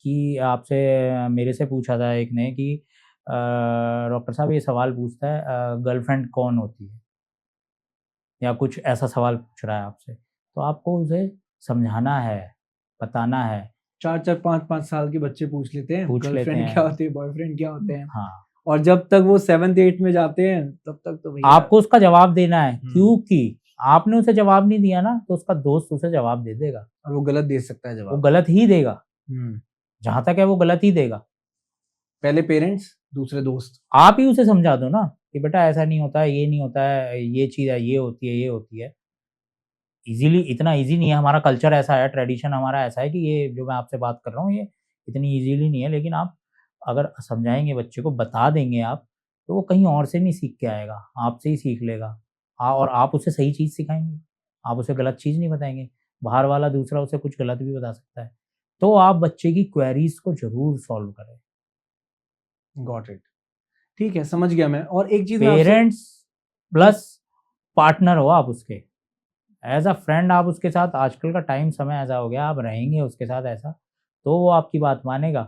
[SPEAKER 2] कि आपसे, मेरे से पूछा था एक ने कि डॉक्टर साहब ये सवाल पूछता है, गर्लफ्रेंड कौन होती है? या कुछ ऐसा सवाल पूछ रहा है आपसे, तो आपको उसे समझाना है, बताना है,
[SPEAKER 1] 4-4 5-5 साल के बच्चे पूछ लेते हैं,
[SPEAKER 2] पूछ लेते
[SPEAKER 1] गर्लफ्रेंड क्या
[SPEAKER 2] हैं।
[SPEAKER 1] होती है, बॉयफ्रेंड क्या होते हैं।
[SPEAKER 2] हाँ,
[SPEAKER 1] और जब तक वो 7th 8th में जाते हैं तब तक तो भैया
[SPEAKER 2] आपको उसका जवाब देना है, क्योंकि आपने उसे जवाब नहीं दिया ना तो उसका दोस्त उसे जवाब दे देगा
[SPEAKER 1] और वो गलत दे सकता है
[SPEAKER 2] वो
[SPEAKER 1] जवाब।
[SPEAKER 2] गलत ही देगा, जहां तक है वो गलत ही देगा।
[SPEAKER 1] पहले पेरेंट्स, दूसरे दोस्त।
[SPEAKER 2] आप ही उसे समझा दो ना कि बेटा ऐसा नहीं होता है, ये नहीं होता है, ये चीज है, ये होती है, ये होती है। इजीली, इतना इजी नहीं है, हमारा कल्चर ऐसा है, ट्रेडिशन हमारा ऐसा है कि ये जो मैं आपसे बात कर रहा हूँ ये इतनी इजीली नहीं है। लेकिन आप अगर समझाएंगे बच्चे को, बता देंगे आप, तो वो कहीं और से नहीं सीख के आएगा, आपसे ही सीख लेगा। और आप उसे सही चीज़ सिखाएंगे, आप उसे गलत चीज़ नहीं बताएंगे। बाहर वाला दूसरा उसे कुछ गलत भी बता सकता है। तो आप बच्चे की क्वेरीज को जरूर सॉल्व करें।
[SPEAKER 1] गॉट इट, ठीक है, समझ गया मैं। और एक चीज मैं आपसे,
[SPEAKER 2] पेरेंट्स प्लस पार्टनर हो आप उसके, एज अ फ्रेंड आप उसके साथ, आजकल का टाइम समय ऐसा हो गया, आप रहेंगे उसके साथ ऐसा, तो वो आपकी बात मानेगा,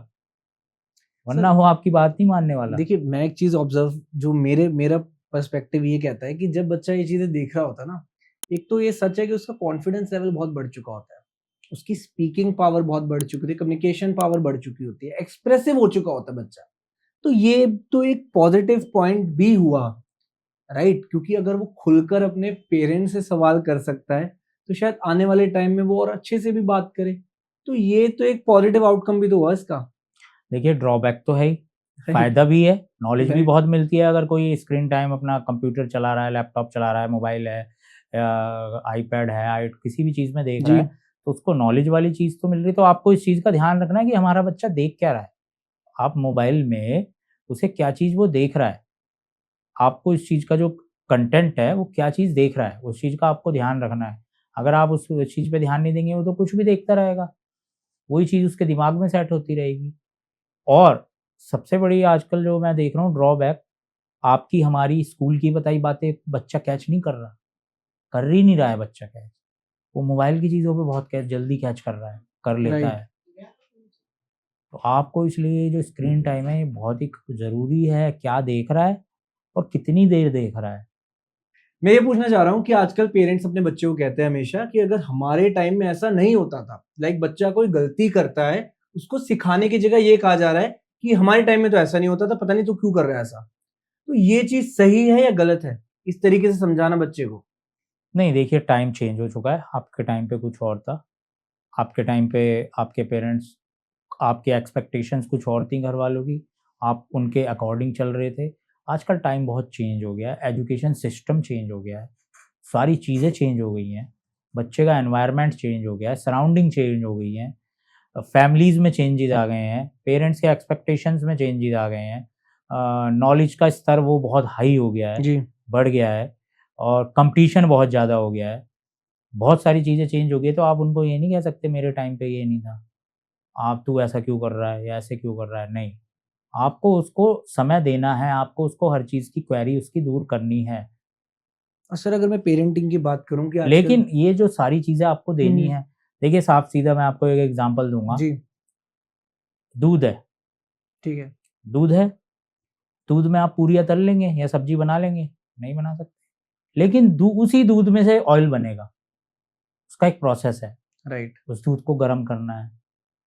[SPEAKER 2] वरना
[SPEAKER 1] सर
[SPEAKER 2] वो आपकी बात नहीं मानने वाला।
[SPEAKER 1] देखिए, मैं एक चीज ऑब्जर्व, जो मेरा पर्सपेक्टिव ये कहता है कि जब बच्चा ये चीजें देख रहा होता है ना, एक तो ये सच है कि उसका कॉन्फिडेंस लेवल बहुत बढ़ चुका होता है, उसकी स्पीकिंग पावर बहुत बढ़ चुकी होती है, कम्युनिकेशन पावर बढ़ चुकी होती है, एक्सप्रेसिव हो चुका होता है बच्चा। तो ये तो एक पॉजिटिव पॉइंट भी हुआ, राइट? क्योंकि अगर वो खुलकर अपने पेरेंट्स से सवाल कर सकता है तो शायद आने वाले टाइम में वो और अच्छे से भी बात करे। तो ये तो एक पॉजिटिव आउटकम भी तो हुआ इसका।
[SPEAKER 2] देखिए ड्रॉबैक तो है ही,
[SPEAKER 1] राइट,
[SPEAKER 2] फायदा भी है, नॉलेज भी
[SPEAKER 1] राइट।
[SPEAKER 2] बहुत मिलती है। अगर कोई स्क्रीन टाइम अपना कंप्यूटर चला रहा है, लैपटॉप चला रहा है, मोबाइल है, आईपैड है, किसी भी चीज़ में देख रहा
[SPEAKER 1] जी,
[SPEAKER 2] है, तो उसको नॉलेज वाली चीज़ तो मिल रही है। तो आपको इस चीज़ का ध्यान रखना है कि हमारा बच्चा देख क्या रहा है। आप मोबाइल में उसे क्या चीज़ वो देख रहा है, आपको इस चीज़ का जो कंटेंट है वो क्या चीज़ देख रहा है, उस चीज़ का आपको ध्यान रखना है। अगर आप उस चीज़ पे ध्यान नहीं देंगे, वो तो कुछ भी देखता रहेगा, वही चीज़ उसके दिमाग में सेट होती रहेगी। और सबसे बड़ी आजकल जो मैं देख रहा हूँ ड्रॉबैक, आपकी हमारी स्कूल की बताई बातें बच्चा कैच नहीं कर रहा, कर ही नहीं रहा है बच्चा कैच। वो मोबाइल की चीज़ों पे बहुत कैच जल्दी कैच कर रहा है, कर लेता
[SPEAKER 1] राइट।
[SPEAKER 2] है। तो आपको इसलिए जो स्क्रीन टाइम है ये बहुत ही ज़रूरी है, क्या देख रहा है और कितनी देर देख रहा है।
[SPEAKER 1] मैं ये पूछना चाह रहा हूँ कि आजकल पेरेंट्स अपने बच्चे को कहते हैं हमेशा कि अगर हमारे टाइम में ऐसा नहीं होता था, लाइक बच्चा कोई गलती करता है, उसको सिखाने की जगह ये कहा जा रहा है कि हमारे टाइम में तो ऐसा नहीं होता था, पता नहीं तू क्यों कर रहा है ऐसा। तो ये चीज सही है या गलत है, इस तरीके से समझाना बच्चे को?
[SPEAKER 2] नहीं देखिए, टाइम चेंज हो चुका है, आपके टाइम पे कुछ और था, आपके टाइम पे आपके पेरेंट्स, आपकी एक्सपेक्टेशंस कुछ और थी घर वालों की, आप उनके अकॉर्डिंग चल रहे थे। आजकल टाइम बहुत चेंज हो गया है, एजुकेशन सिस्टम चेंज हो गया है, सारी चीज़ें चेंज हो गई हैं, बच्चे का एनवायरनमेंट चेंज हो गया है, सराउंडिंग चेंज हो गई हैं, फैमिलीज़ में चेंजेस आ गए हैं, पेरेंट्स के एक्सपेक्टेशंस में चेंजेस आ गए हैं, नॉलेज का स्तर वो बहुत हाई हो गया है,
[SPEAKER 1] जी।
[SPEAKER 2] बढ़ गया है, और कंपटीशन बहुत ज़्यादा हो गया है। बहुत सारी चीज़ें चेंज हो गई है, तो आप उनको ये नहीं कह सकते मेरे टाइम पे ये नहीं था। आप तू ऐसा क्यों कर रहा है या ऐसे क्यों कर रहा है? नहीं, आपको उसको समय देना है, आपको उसको हर चीज़ की क्वेरी उसकी दूर करनी है।
[SPEAKER 1] और सर अगर मैं पेरेंटिंग की बात करूं कि आजकल।
[SPEAKER 2] लेकिन ये जो सारी चीज़ें आपको देनी है, देखिए साफ-सीधा मैं आपको एक एग्ज़ाम्पल दूँगा।
[SPEAKER 1] जी,
[SPEAKER 2] दूध है,
[SPEAKER 1] ठीक है।
[SPEAKER 2] दूध है, दूध में आप पूरियाँ तल लेंगे या सब्ज़ी बना लेंगे? नहीं बना सकते। लेकिन उसी दूध में से ऑयल बनेगा, उसका एक प्रोसेस है।
[SPEAKER 1] राइट।
[SPEAKER 2] उस दूध को गरम करना है,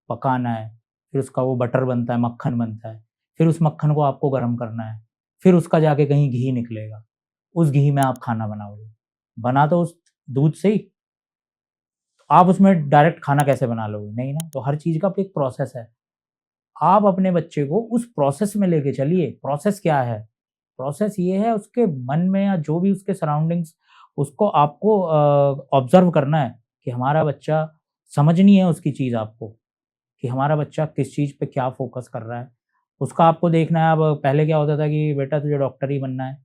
[SPEAKER 2] पकाना है, फिर उसका वो बटर बनता है, मक्खन बनता है, फिर उस मक्खन को आपको गरम करना है, फिर उसका जाके कहीं घी निकलेगा, उस घी में आप खाना बनाओगे। बना तो उस दूध से ही, आप उसमें डायरेक्ट खाना कैसे बना लोगे? नहीं ना, तो हर चीज़ का एक प्रोसेस है। आप अपने बच्चे को उस प्रोसेस में लेके चलिए। प्रोसेस क्या है? प्रोसेस ये है, उसके मन में या जो भी उसके सराउंडिंग्स, उसको आपको ऑब्ज़र्व करना है कि हमारा बच्चा, समझनी है उसकी चीज़ आपको, कि हमारा बच्चा किस चीज़ पे क्या फ़ोकस कर रहा है। उसका आपको देखना है। अब पहले क्या होता था कि बेटा तुझे डॉक्टर ही बनना है,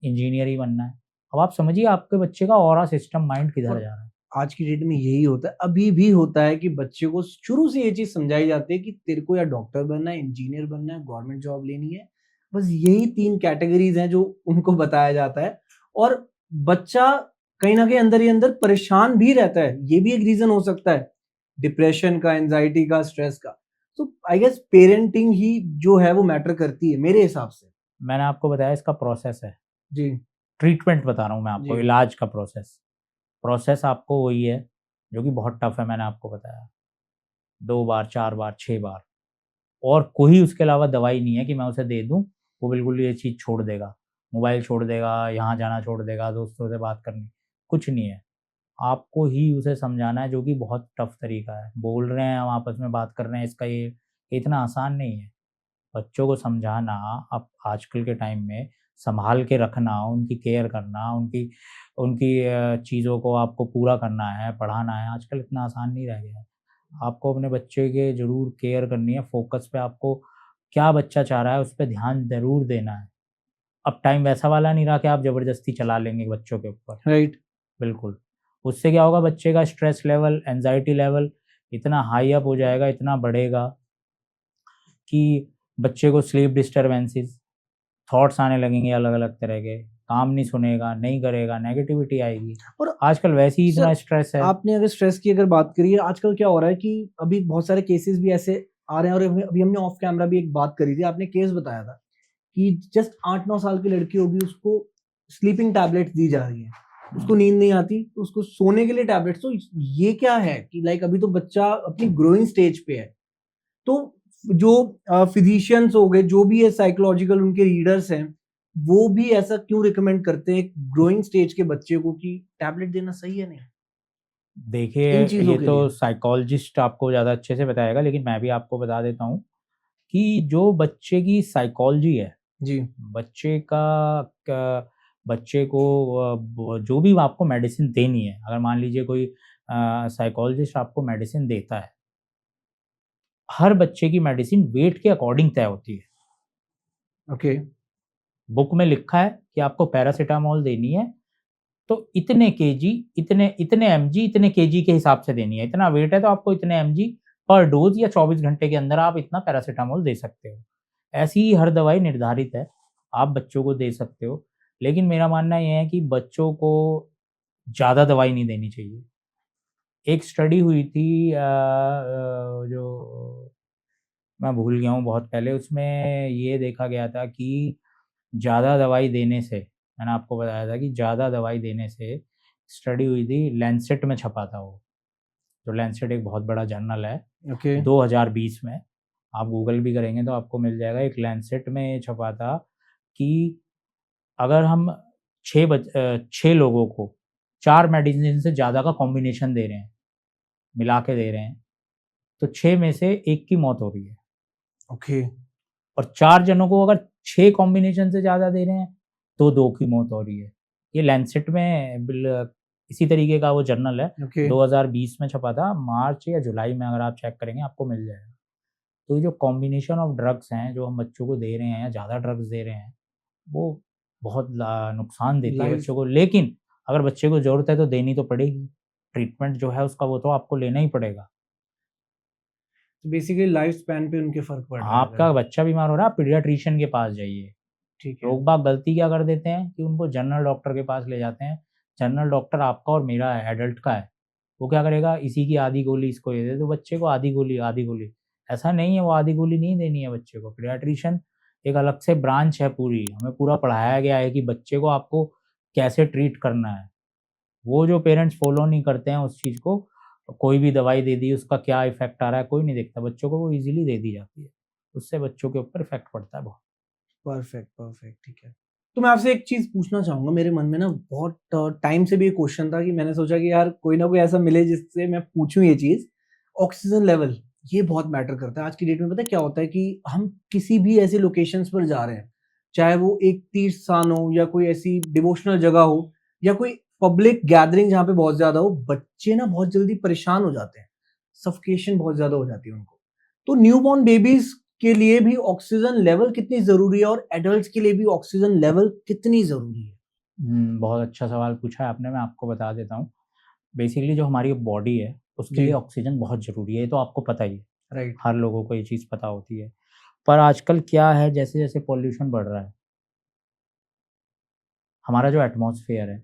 [SPEAKER 2] इंजीनियर ही बनना है। अब आप समझिए आपके बच्चे का ऑरा सिस्टम, माइंड किधर
[SPEAKER 1] और
[SPEAKER 2] जा रहा है।
[SPEAKER 1] आज की डेट में यही होता है, अभी भी होता है कि बच्चे को शुरू से ये चीज समझाई जाती है कि तेरे को या डॉक्टर बनना है, इंजीनियर बनना है, गवर्नमेंट जॉब लेनी है। बस यही 3 कैटेगरीज हैं जो उनको बताया जाता है। और बच्चा कहीं न कहीं अंदर ही अंदर परेशान भी रहता है। ये भी एक रीज़न हो सकता है, डिप्रेशन का, एंग्ज़ायटी का, स्ट्रेस का। तो आई गेस पेरेंटिंग ही जो है वो मैटर करती है मेरे हिसाब से।
[SPEAKER 2] मैंने आपको बताया इसका प्रोसेस है,
[SPEAKER 1] जी,
[SPEAKER 2] ट्रीटमेंट बता रहा हूँ मैं आपको,
[SPEAKER 1] जी,
[SPEAKER 2] इलाज का प्रोसेस। प्रोसेस आपको वही है जो कि बहुत टफ है, मैंने आपको बताया। 2 बार, 4 बार, 6 बार, और कोई उसके अलावा दवाई नहीं है कि मैं उसे दे दूँ, वो बिल्कुल ये चीज़ छोड़ देगा, मोबाइल छोड़ देगा, यहाँ जाना छोड़ देगा, दोस्तों से बात करनी, कुछ नहीं है। आपको ही उसे समझाना है, जो कि बहुत टफ तरीका है। बोल रहे हैं हम आपस में बात कर रहे हैं, इसका ये इतना आसान नहीं है। बच्चों को समझाना अब आजकल के टाइम में संभाल के रखना, उनकी केयर करना, उनकी उनकी चीज़ों को आपको पूरा करना है, पढ़ाना है, आजकल इतना आसान नहीं रह गया है। आपको अपने बच्चे के ज़रूर केयर करनी है, फ़ोकस पे आपको क्या बच्चा चाह रहा है, उस पे ध्यान ज़रूर देना है। अब टाइम वैसा वाला नहीं रहा कि आप ज़बरदस्ती चला लेंगे बच्चों के ऊपर।
[SPEAKER 1] राइट।
[SPEAKER 2] बिल्कुल। उससे क्या होगा, बच्चे का स्ट्रेस लेवल, एंग्ज़ायटी लेवल इतना हाई अप हो जाएगा, इतना बढ़ेगा कि बच्चे को स्लीप डिस्टर्बेंसेस, थॉट्स आने लगेंगे अलग-अलग तरह के, काम नहीं सुनेगा, नहीं करेगा, नेगेटिविटी आएगी।
[SPEAKER 1] और
[SPEAKER 2] आजकल वैसे ही इतना
[SPEAKER 1] सर,
[SPEAKER 2] स्ट्रेस है।
[SPEAKER 1] आपने अगर स्ट्रेस की अगर बात करी है, आजकल क्या हो रहा है कि अभी बहुत सारे केसेस भी ऐसे आ रहे हैं, और अभी हमने ऑफ कैमरा भी एक बात करी थी, आपने केस बताया था कि जस्ट 8-9 साल की लड़की होगी, उसको स्लीपिंग टैबलेट्स दी जा रही है, उसको नींद नहीं आती तो उसको सोने के लिए टैबलेट्स। तो ये क्या है कि लाइक अभी तो बच्चा अपनी ग्रोइंग स्टेज पे है, तो जो फिजिशियंस हो गए, जो भी है साइकोलॉजिकल उनके रीडर्स हैं, वो भी ऐसा क्यों रिकमेंड करते हैं ग्रोइंग स्टेज के बच्चे को कि टैबलेट देना सही है नहीं
[SPEAKER 2] देखिए,
[SPEAKER 1] इन चीजों
[SPEAKER 2] ये
[SPEAKER 1] के
[SPEAKER 2] तो
[SPEAKER 1] लिए?
[SPEAKER 2] साइकोलॉजिस्ट आपको ज़्यादा अच्छे से बताएगा, लेकिन मैं भी आपको बता देता हूँ कि जो बच्चे की साइकोलॉजी है,
[SPEAKER 1] जी।
[SPEAKER 2] बच्चे का क बच्चे को जो भी आपको मेडिसिन देनी है, अगर मान लीजिए कोई साइकोलॉजिस्ट आपको मेडिसिन देता है, हर बच्चे की मेडिसिन वेट के अकॉर्डिंग तय होती है।
[SPEAKER 1] ओके।
[SPEAKER 2] बुक में लिखा है कि आपको पैरासिटामोल देनी है, तो इतने केजी, इतने एमजी, इतने केजी के हिसाब से देनी है। इतना वेट है तो आपको इतने एमजी पर डोज़, या 24 घंटे के अंदर आप इतना पैरासिटामोल दे सकते हो। ऐसी ही हर दवाई निर्धारित है, आप बच्चों को दे सकते हो। लेकिन मेरा मानना ये है कि बच्चों को ज़्यादा दवाई नहीं देनी चाहिए। एक स्टडी हुई थी जो मैं भूल गया हूँ बहुत पहले, उसमें ये देखा गया था कि ज़्यादा दवाई देने से, मैंने आपको बताया था कि ज़्यादा दवाई देने से, स्टडी हुई थी, लैंसेट में छपा था वो। जो लैंसेट एक बहुत बड़ा जर्नल है,
[SPEAKER 1] ओके।
[SPEAKER 2] 2020 में, आप गूगल भी करेंगे तो आपको मिल जाएगा। एक लैंसेट में छपा था कि अगर हम 6 लोगों को 4 मेडिसिन से ज़्यादा का कॉम्बिनेशन दे रहे हैं, मिला के दे रहे हैं, तो 6 में से 1 की मौत हो रही है।
[SPEAKER 1] ओके।
[SPEAKER 2] और 4 जनों को अगर 6 कॉम्बिनेशन से ज़्यादा दे रहे हैं, तो 2 की मौत हो रही है। ये लैंसेट में इसी तरीके का वो जर्नल है,
[SPEAKER 1] ओके।
[SPEAKER 2] 2020 में छपा था, मार्च या जुलाई में अगर आप चेक करेंगे आपको मिल जाएगा। तो ये जो कॉम्बिनेशन ऑफ ड्रग्स हैं, जो हम बच्चों को दे रहे हैं या ज़्यादा ड्रग्स दे रहे हैं, वो बहुत नुकसान देती है
[SPEAKER 1] लाइफ
[SPEAKER 2] बच्चों को। लेकिन अगर बच्चे को ज़रूरत है तो देनी तो पड़ेगी। ट्रीटमेंट जो है उसका, वो तो आपको लेना ही पड़ेगा।
[SPEAKER 1] बेसिकली लाइफ स्पैन पे उनके फर्क पड़ रहा है
[SPEAKER 2] आपका
[SPEAKER 1] अगर।
[SPEAKER 2] बच्चा बीमार हो रहा है, आप पीडियाट्रिशियन के पास जाइए।
[SPEAKER 1] ठीक है।
[SPEAKER 2] लोग बाग गलती क्या कर देते हैं कि उनको जनरल डॉक्टर के पास ले जाते हैं। जनरल डॉक्टर आपका और मेरा है, एडल्ट का है। वो क्या करेगा, इसी की आधी गोली इसको ये दे दो, बच्चे को आधी गोली, आधी गोली। ऐसा नहीं है, वो आधी गोली नहीं देनी है बच्चे को। पीडियाट्रिशियन एक अलग से ब्रांच है पूरी, हमें पूरा पढ़ाया गया है कि बच्चे को आपको कैसे ट्रीट करना है। वो जो पेरेंट्स फॉलो नहीं करते हैं उस चीज़ को, कोई भी दवाई दे दी, उसका क्या इफ़ेक्ट आ रहा है कोई नहीं देखता। बच्चों को वो ईज़िली दे दी जाती है। उससे बच्चों के ऊपर इफ़ेक्ट पड़ता है बहुत।
[SPEAKER 1] परफेक्ट, परफेक्ट, ठीक है। तो मैं आपसे एक चीज़ पूछना चाहूँगा, मेरे मन में ना बहुत टाइम से भी एक क्वेश्चन था कि मैंने सोचा कि यार कोई ना कोई ऐसा मिले जिससे मैं पूछूँ ये चीज़। ऑक्सीजन लेवल, ये बहुत मैटर करता है। आज की डेट में पता है क्या होता है कि हम किसी भी ऐसी लोकेशंस पर जा रहे हैं, चाहे वो एक तीर्थ स्थान हो या कोई ऐसी डिवोशनल जगह हो या कोई पब्लिक गैदरिंग जहाँ पे बहुत ज़्यादा हो, बच्चे ना बहुत जल्दी परेशान हो जाते हैं। सफोकेशन बहुत ज़्यादा हो जाती है उनको। तो न्यूबॉर्न बेबीज़ के लिए भी ऑक्सीजन लेवल कितनी ज़रूरी है और एडल्ट्स के लिए भी ऑक्सीजन लेवल कितनी ज़रूरी है?
[SPEAKER 2] बहुत अच्छा सवाल पूछा है आपने, मैं आपको बता देता हूँ। बेसिकली जो हमारी बॉडी है, उसके
[SPEAKER 1] जी।
[SPEAKER 2] लिए ऑक्सीजन बहुत ज़रूरी है, ये तो आपको पता ही है।
[SPEAKER 1] राइट।
[SPEAKER 2] हर लोगों को ये चीज़ पता होती है। पर आजकल क्या है, जैसे-जैसे पॉल्यूशन बढ़ रहा है, हमारा जो एटमॉस्फेयर है,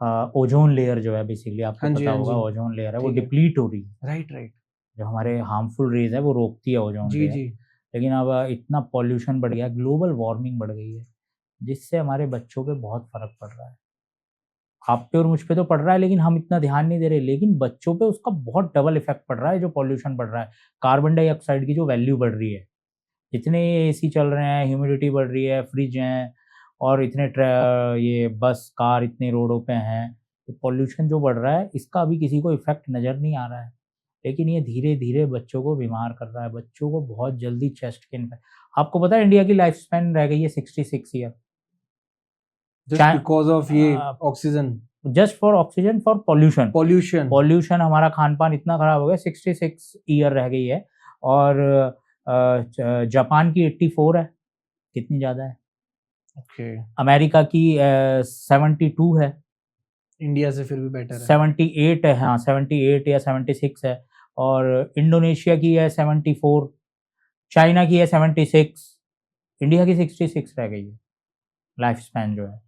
[SPEAKER 2] ओज़ोन लेयर जो है, बेसिकली आपको
[SPEAKER 1] हाँ जी,
[SPEAKER 2] पता
[SPEAKER 1] हाँ
[SPEAKER 2] होगा,
[SPEAKER 1] जी।
[SPEAKER 2] ओज़ोन लेयर है, वो
[SPEAKER 1] ठीक है।
[SPEAKER 2] डिप्लीट हो रही है।
[SPEAKER 1] Right, right.
[SPEAKER 2] जो हमारे हार्मफुल रेज़ है, वो रोकती है ओज़ोन
[SPEAKER 1] जी,
[SPEAKER 2] लेयर।
[SPEAKER 1] जी।
[SPEAKER 2] लेकिन अब इतना पॉल्यूशन बढ़ गया है, ग्लोबल वार्मिंग बढ़ गई है, जिससे हमारे बच्चों पे बहुत फ़र्क पड़ रहा है। आप पे और मुझ पे तो पड़ रहा है, लेकिन हम इतना ध्यान नहीं दे रहे, लेकिन बच्चों पे उसका बहुत डबल इफ़ेक्ट पड़ रहा है, जो पॉल्यूशन बढ़ रहा है। कार्बन डाइऑक्साइड की जो वैल्यू बढ़ रही है, जितने एसी चल रहे हैं, ह्यूमिडिटी बढ़ रही है, फ्रिज हैं, और इतने ये बस कार इतने रोडों पे हैं, पॉल्यूशन जो बढ़ रहा है इसका अभी किसी को इफेक्ट नज़र नहीं आ रहा है, लेकिन ये धीरे धीरे बच्चों को बीमार कर रहा है। बच्चों को बहुत जल्दी चेस्ट के इन्फेक्शन, आपको पता है इंडिया की लाइफ स्पैन रह गई है 66 ईयर,
[SPEAKER 1] जस्ट बिकॉज ऑफ ये oxygen,
[SPEAKER 2] just for oxygen, for pollution.
[SPEAKER 1] Pollution
[SPEAKER 2] pollution, हमारा खान पान इतना खराब हो गया, 66 ईयर रह गई है। और जापान की 84 है, कितनी ज़्यादा है।
[SPEAKER 1] ओके,
[SPEAKER 2] अमेरिका की 72 है,
[SPEAKER 1] इंडिया से फिर भी बेटर है।
[SPEAKER 2] 78 है, हाँ 78 या 76 है। और इंडोनेशिया की है 74, चाइना की है 76, इंडिया की 66 रह गई है लाइफ स्पैन जो है।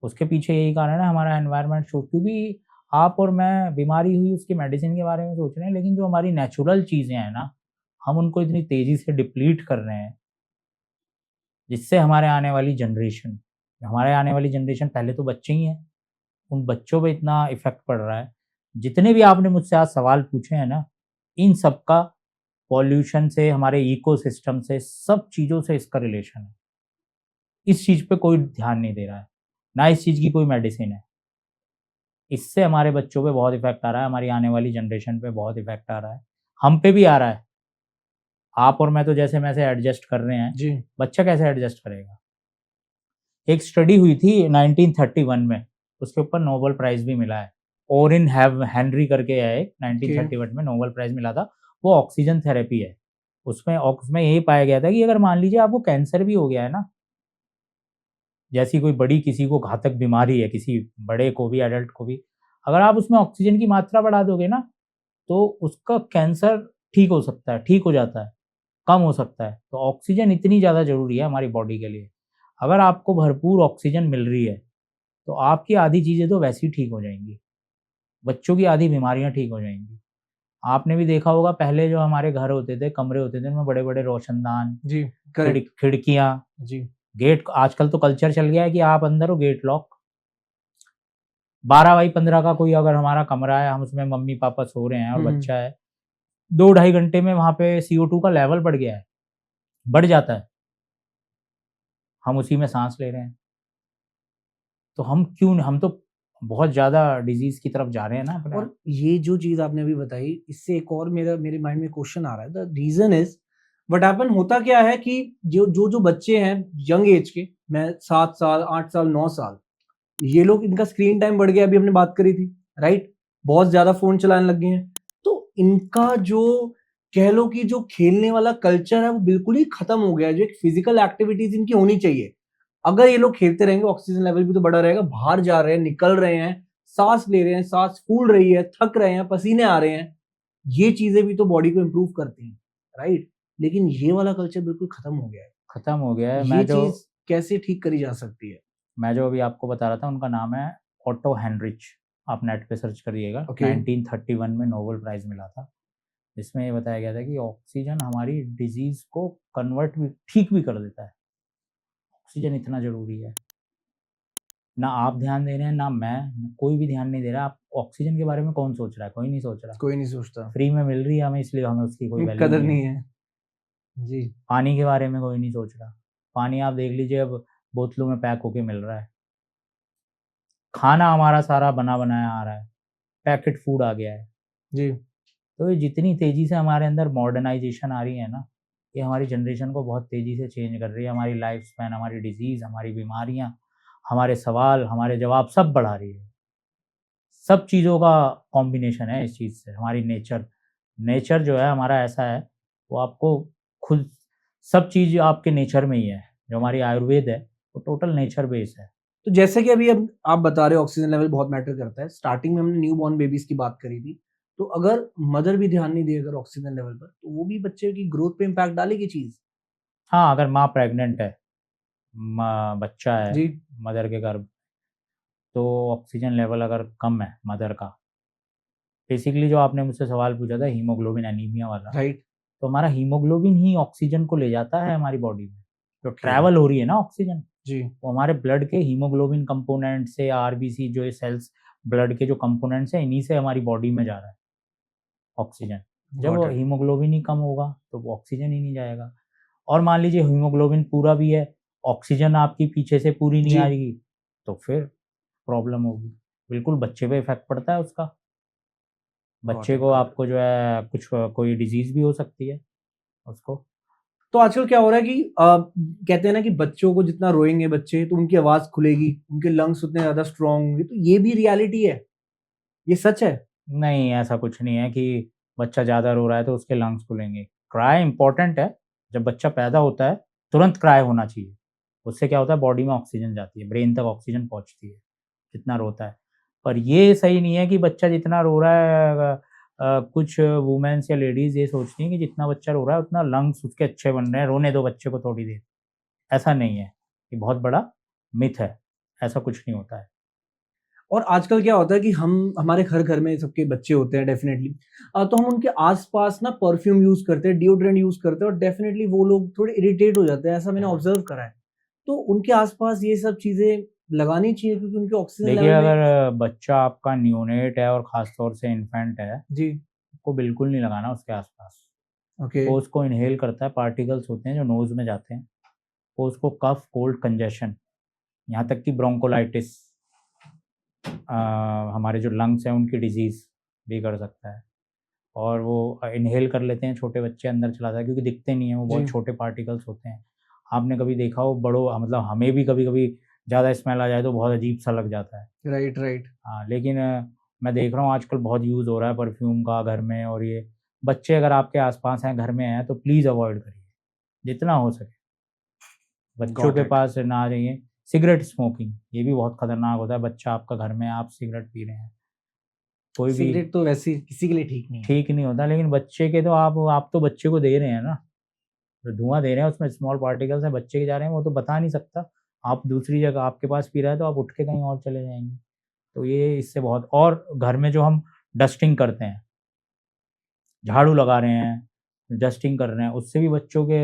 [SPEAKER 2] उसके पीछे यही कारण है, हमारा एनवायरनमेंट शो, क्योंकि आप और मैं बीमारी हुई उसकी मेडिसिन के बारे में सोच रहे हैं, लेकिन जो हमारी नेचुरल चीज़ें हैं ना, हम उनको इतनी तेज़ी से डिप्लीट कर रहे हैं, जिससे हमारे आने वाली जनरेशन, पहले तो बच्चे ही हैं, उन बच्चों पे इतना इफेक्ट पड़ रहा है। जितने भी आपने मुझसे आज सवाल पूछे हैं ना, इन सब का पॉल्यूशन से, हमारे इकोसिस्टम से, सब चीज़ों से इसका रिलेशन है। इस चीज़ पे कोई ध्यान नहीं दे रहा है, ना इस चीज़ की कोई मेडिसिन है। इससे हमारे बच्चों पे बहुत इफेक्ट आ रहा है, हमारी आने वाली जनरेशन पे बहुत इफेक्ट आ रहा है, हम पे भी आ रहा है। आप और मैं तो जैसे मैसे एडजस्ट कर रहे हैं
[SPEAKER 1] जी,
[SPEAKER 2] बच्चा कैसे एडजस्ट करेगा। एक स्टडी हुई थी 1931 में, उसके ऊपर नोबेल प्राइज भी मिला है, ओरिन हेनरी करके है एक, 1931 में नोबेल प्राइज मिला था। वो ऑक्सीजन थेरेपी है। उसमें यही पाया गया था कि अगर मान लीजिए आपको कैंसर भी हो गया है ना, जैसी कोई बड़ी किसी को घातक बीमारी है, किसी बड़े को भी, एडल्ट को भी, अगर आप उसमें ऑक्सीजन की मात्रा बढ़ा दोगे ना, तो उसका कैंसर ठीक हो सकता है, ठीक हो जाता है, कम हो सकता है। तो ऑक्सीजन इतनी ज़्यादा ज़रूरी है हमारी बॉडी के लिए। अगर आपको भरपूर ऑक्सीजन मिल रही है तो आपकी आधी चीज़ें तो वैसे ही ठीक हो जाएंगी, बच्चों की आधी बीमारियां ठीक हो जाएंगी। आपने भी देखा होगा पहले जो हमारे घर होते थे, कमरे होते थे, उनमें बड़े बड़े रोशनदान,
[SPEAKER 1] जी, करेक्ट,
[SPEAKER 2] खिड़कियाँ,
[SPEAKER 1] जी,
[SPEAKER 2] गेट। आजकल तो कल्चर चल गया है कि आप अंदर हो, गेट लॉक। 12x15 का कोई अगर हमारा कमरा है, हम उसमें मम्मी पापा सो रहे हैं और बच्चा है, 2-2.5 घंटे में वहां पे CO2 का लेवल बढ़ गया है, बढ़ जाता है, हम उसी में सांस ले रहे हैं। तो हम तो बहुत ज़्यादा डिजीज़ की तरफ जा रहे हैं ना अपने।
[SPEAKER 1] और ये जो चीज़ आपने अभी बताई, इससे एक और मेरे माइंड में क्वेश्चन आ रहा है। The reason is what happen, होता क्या है कि जो बच्चे हैं यंग एज के, मैं 7 साल, 8 साल, 9 साल, ये लोग, इनका स्क्रीन टाइम बढ़ गया, अभी हमने बात करी थी, राइट? बहुत ज़्यादा फ़ोन चलाने लग गए हैं। तो इनका जो, कह लो कि जो खेलने वाला कल्चर है वो बिल्कुल ही खत्म हो गया है। जो एक फिज़िकल एक्टिविटीज़ इनकी होनी चाहिए। अगर ये लोग खेलते रहेंगे, ऑक्सीजन लेवल भी तो बढ़ा रहेगा, बाहर जा रहे हैं, निकल रहे हैं, सांस ले रहे हैं, सांस फूल रही है, थक रहे हैं, पसीने आ रहे हैं, ये चीजें भी तो बॉडी को इम्प्रूव करती हैं, राइट? लेकिन ये वाला कल्चर बिल्कुल खत्म हो गया है।
[SPEAKER 2] खत्म हो गया है।
[SPEAKER 1] ये चीज कैसे ठीक करी जा सकती है?
[SPEAKER 2] मैं जो अभी आपको बता रहा था, उनका नाम है ऑटो हेनरिच, आप नेट पे सर्च करिएगा। 1931 में नोबेल प्राइज मिला था, जिसमें ये बताया गया था कि ऑक्सीजन हमारी डिजीज को कन्वर्ट भी, ठीक भी कर देता है। ऑक्सीजन इतना जरूरी है, ना आप ध्यान दे रहे हैं, ना मैं, ना कोई भी ध्यान नहीं दे रहा। आप ऑक्सीजन के बारे में कौन सोच रहा है? कोई नहीं सोच रहा।
[SPEAKER 1] कोई नहीं सोचता,
[SPEAKER 2] फ्री में मिल रही है हमें, इसलिए हमें उसकी कोई वैल्यू
[SPEAKER 1] कदर नहीं है। जी,
[SPEAKER 2] पानी के बारे में कोई नहीं सोच रहा। पानी आप देख लीजिए, अब बोतलों में पैक होके मिल रहा है। खाना हमारा सारा बना बनाया आ रहा है, पैकेट फूड आ गया है।
[SPEAKER 1] जी,
[SPEAKER 2] तो ये जितनी तेज़ी से हमारे अंदर मॉडर्नाइजेशन आ रही है ना, ये हमारी जनरेशन को बहुत तेज़ी से चेंज कर रही है। हमारी लाइफ स्पैन, हमारी डिजीज़, हमारी बीमारियाँ, हमारे सवाल, हमारे जवाब सब बढ़ा रही है। सब चीज़ों का कॉम्बिनेशन है इस चीज़ से। हमारी नेचर जो है हमारा ऐसा है, वो आपको खुद, सब चीज़ आपके नेचर में ही है। जो हमारी आयुर्वेद है वो टोटल नेचर बेस है।
[SPEAKER 1] तो जैसे कि अभी अब आप बता रहे हो ऑक्सीजन लेवल बहुत मैटर करता है। स्टार्टिंग में हमने न्यू बॉर्न बेबीज की बात करी थी। तो अगर मदर भी ध्यान नहीं दे अगर ऑक्सीजन लेवल पर, तो वो भी बच्चे की ग्रोथ पे इम्पैक्ट डालेगी चीज।
[SPEAKER 2] हाँ, अगर माँ प्रेग्नेंट है, बच्चा है
[SPEAKER 1] जी,
[SPEAKER 2] मदर के गर्भ, तो ऑक्सीजन लेवल अगर कम है मदर का, बेसिकली जो आपने मुझसे सवाल पूछा था हीमोग्लोबिन एनीमिया वाला,
[SPEAKER 1] राइट,
[SPEAKER 2] तो हमारा हीमोग्लोबिन ही ऑक्सीजन को ले जाता है हमारी बॉडी में। जो
[SPEAKER 1] ओके,
[SPEAKER 2] ट्रैवल हो रही है ना ऑक्सीजन,
[SPEAKER 1] जी,
[SPEAKER 2] वो हमारे ब्लड के हीमोग्लोबिन कंपोनेंट से, आरबीसी जो ये सेल्स, ब्लड के जो कंपोनेंट्स हैं, इन्हीं से हमारी बॉडी में जा रहा है ऑक्सीजन। जब
[SPEAKER 1] गॉट
[SPEAKER 2] वो
[SPEAKER 1] इट,
[SPEAKER 2] हीमोग्लोबिन ही कम होगा तो वो ऑक्सीजन ही नहीं जाएगा। और मान लीजिए हीमोग्लोबिन पूरा भी है, ऑक्सीजन आपकी पीछे से पूरी नहीं
[SPEAKER 1] जी।
[SPEAKER 2] आएगी, तो फिर प्रॉब्लम होगी। बिल्कुल बच्चे पे इफ़ेक्ट पड़ता है उसका।
[SPEAKER 1] गॉट
[SPEAKER 2] बच्चे
[SPEAKER 1] इट,
[SPEAKER 2] को
[SPEAKER 1] गॉट इट।
[SPEAKER 2] आपको जो है कुछ कोई डिज़ीज़ भी हो सकती है उसको।
[SPEAKER 1] तो आजकल क्या हो रहा है कि कहते हैं ना कि बच्चों को जितना रोएँगे बच्चे तो उनकी आवाज़ खुलेगी, उनके लंग्स उतने ज़्यादा स्ट्रॉन्ग होंगे, तो ये भी रियलिटी है? ये सच है?
[SPEAKER 2] नहीं, ऐसा कुछ नहीं है कि बच्चा ज़्यादा रो रहा है तो उसके लंग्स खुलेंगे। क्राई इम्पोर्टेंट है, जब बच्चा पैदा होता है, तुरंत क्राई होना चाहिए। उससे क्या होता है बॉडी में ऑक्सीजन जाती है, ब्रेन तक ऑक्सीजन पहुँचती है, जितना रोता है। पर ये सही नहीं है कि बच्चा जितना रो रहा है कुछ वुमेन्स या लेडीज़ ये सोचती हैं कि जितना बच्चा रो रहा है उतना लंग्स उसके अच्छे बन रहे हैं, रोने दो बच्चे को थोड़ी देर। ऐसा नहीं है, ये बहुत बड़ा मिथ है, ऐसा कुछ नहीं होता है।
[SPEAKER 1] और आजकल क्या होता है कि हम हमारे घर-घर में सबके बच्चे होते हैं डेफ़िनेटली तो हम उनके आस-पास ना परफ्यूम यूज़ करते हैं, डिओड्रेंट यूज़ करते हैं और डेफ़िनेटली वो लोग थोड़े इरिटेट हो जाते हैं, ऐसा मैंने ऑब्ज़र्व करा है। तो उनके आस-पास ये सब चीज़ें लगानी चाहिए क्योंकि उनके ऑक्सीजन
[SPEAKER 2] देखिए,
[SPEAKER 1] लेवल में
[SPEAKER 2] अगर बच्चा आपका नियोनेट है और ख़ास तौर से इन्फेंट है,
[SPEAKER 1] जी,
[SPEAKER 2] को बिल्कुल नहीं लगाना उसके आस-पास।
[SPEAKER 1] ओके,
[SPEAKER 2] वो उसको इन्हेल करता है, पार्टिकल्स होते हैं जो नोज़ में जाते हैं। वो उसको कफ, कोल्ड, कंजेशन, यहाँ तक कि ब्रोंकोलाइटिस हमारे जो लंग्स हैं उनकी डिज़ीज़ भी कर सकता है। और वो इन्हेल कर लेते हैं, छोटे बच्चे अंदर चला जाता है क्योंकि दिखते नहीं हैं, वो
[SPEAKER 1] जी,
[SPEAKER 2] बहुत छोटे पार्टिकल्स होते हैं। आपने कभी देखा हो बड़ों मतलब हमें भी कभी-कभी ज़्यादा स्मेल आ जाए तो बहुत अजीब-सा लग जाता है।
[SPEAKER 1] Right, right.
[SPEAKER 2] हाँ, लेकिन मैं देख रहा हूँ आजकल बहुत यूज़ हो रहा है परफ्यूम का घर में और ये बच्चे अगर आपके आस-पास हैं, घर में हैं, तो प्लीज़ अवॉइड करिए, जितना हो सके। बच्चों
[SPEAKER 1] गॉट
[SPEAKER 2] के
[SPEAKER 1] इट।
[SPEAKER 2] पास ना जाइए। सिगरेट स्मोकिंग, ये भी बहुत खतरनाक होता है, बच्चा आपका घर में है, आप सिगरेट पी रहे हैं, कोई भी
[SPEAKER 1] सिगरेट तो वैसे ही किसी के लिए ठीक नहीं है।
[SPEAKER 2] ठीक नहीं होता, लेकिन बच्चे के तो आप तो बच्चे को दे रहे हैं ना, जो धुआँ दे रहे हैं उसमें स्मॉल पार्टिकल्स हैं, बच्चे के जा रहे हैं, वो तो बता नहीं सकता। आप दूसरी जगह आपके पास पी रहा है तो आप उठ के कहीं और चले जाएँगे। तो ये इससे बहुत और घर में जो हम डस्टिंग करते हैं, झाड़ू लगा रहे हैं, डस्टिंग कर रहे हैं, उससे भी बच्चों के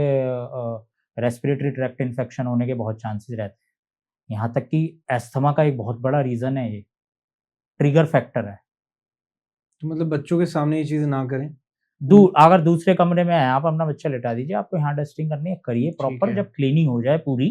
[SPEAKER 2] रेस्पिरेटरी ट्रैक्ट इन्फेक्शन होने के बहुत चांसेस रहते हैं। यहाँ तक कि अस्थमा का एक बहुत बड़ा रीज़न है ये, ट्रिगर फैक्टर है।
[SPEAKER 1] तो मतलब बच्चों के सामने ये चीज़ें ना करें।
[SPEAKER 2] अगर दूसरे कमरे में हैं, आप अपना बच्चा लिटा दीजिए, आपको यहाँ डस्टिंग करनी है, करिए
[SPEAKER 1] ठीक
[SPEAKER 2] प्रॉपर,
[SPEAKER 1] है।
[SPEAKER 2] जब क्लीनिंग हो जाए पूरी,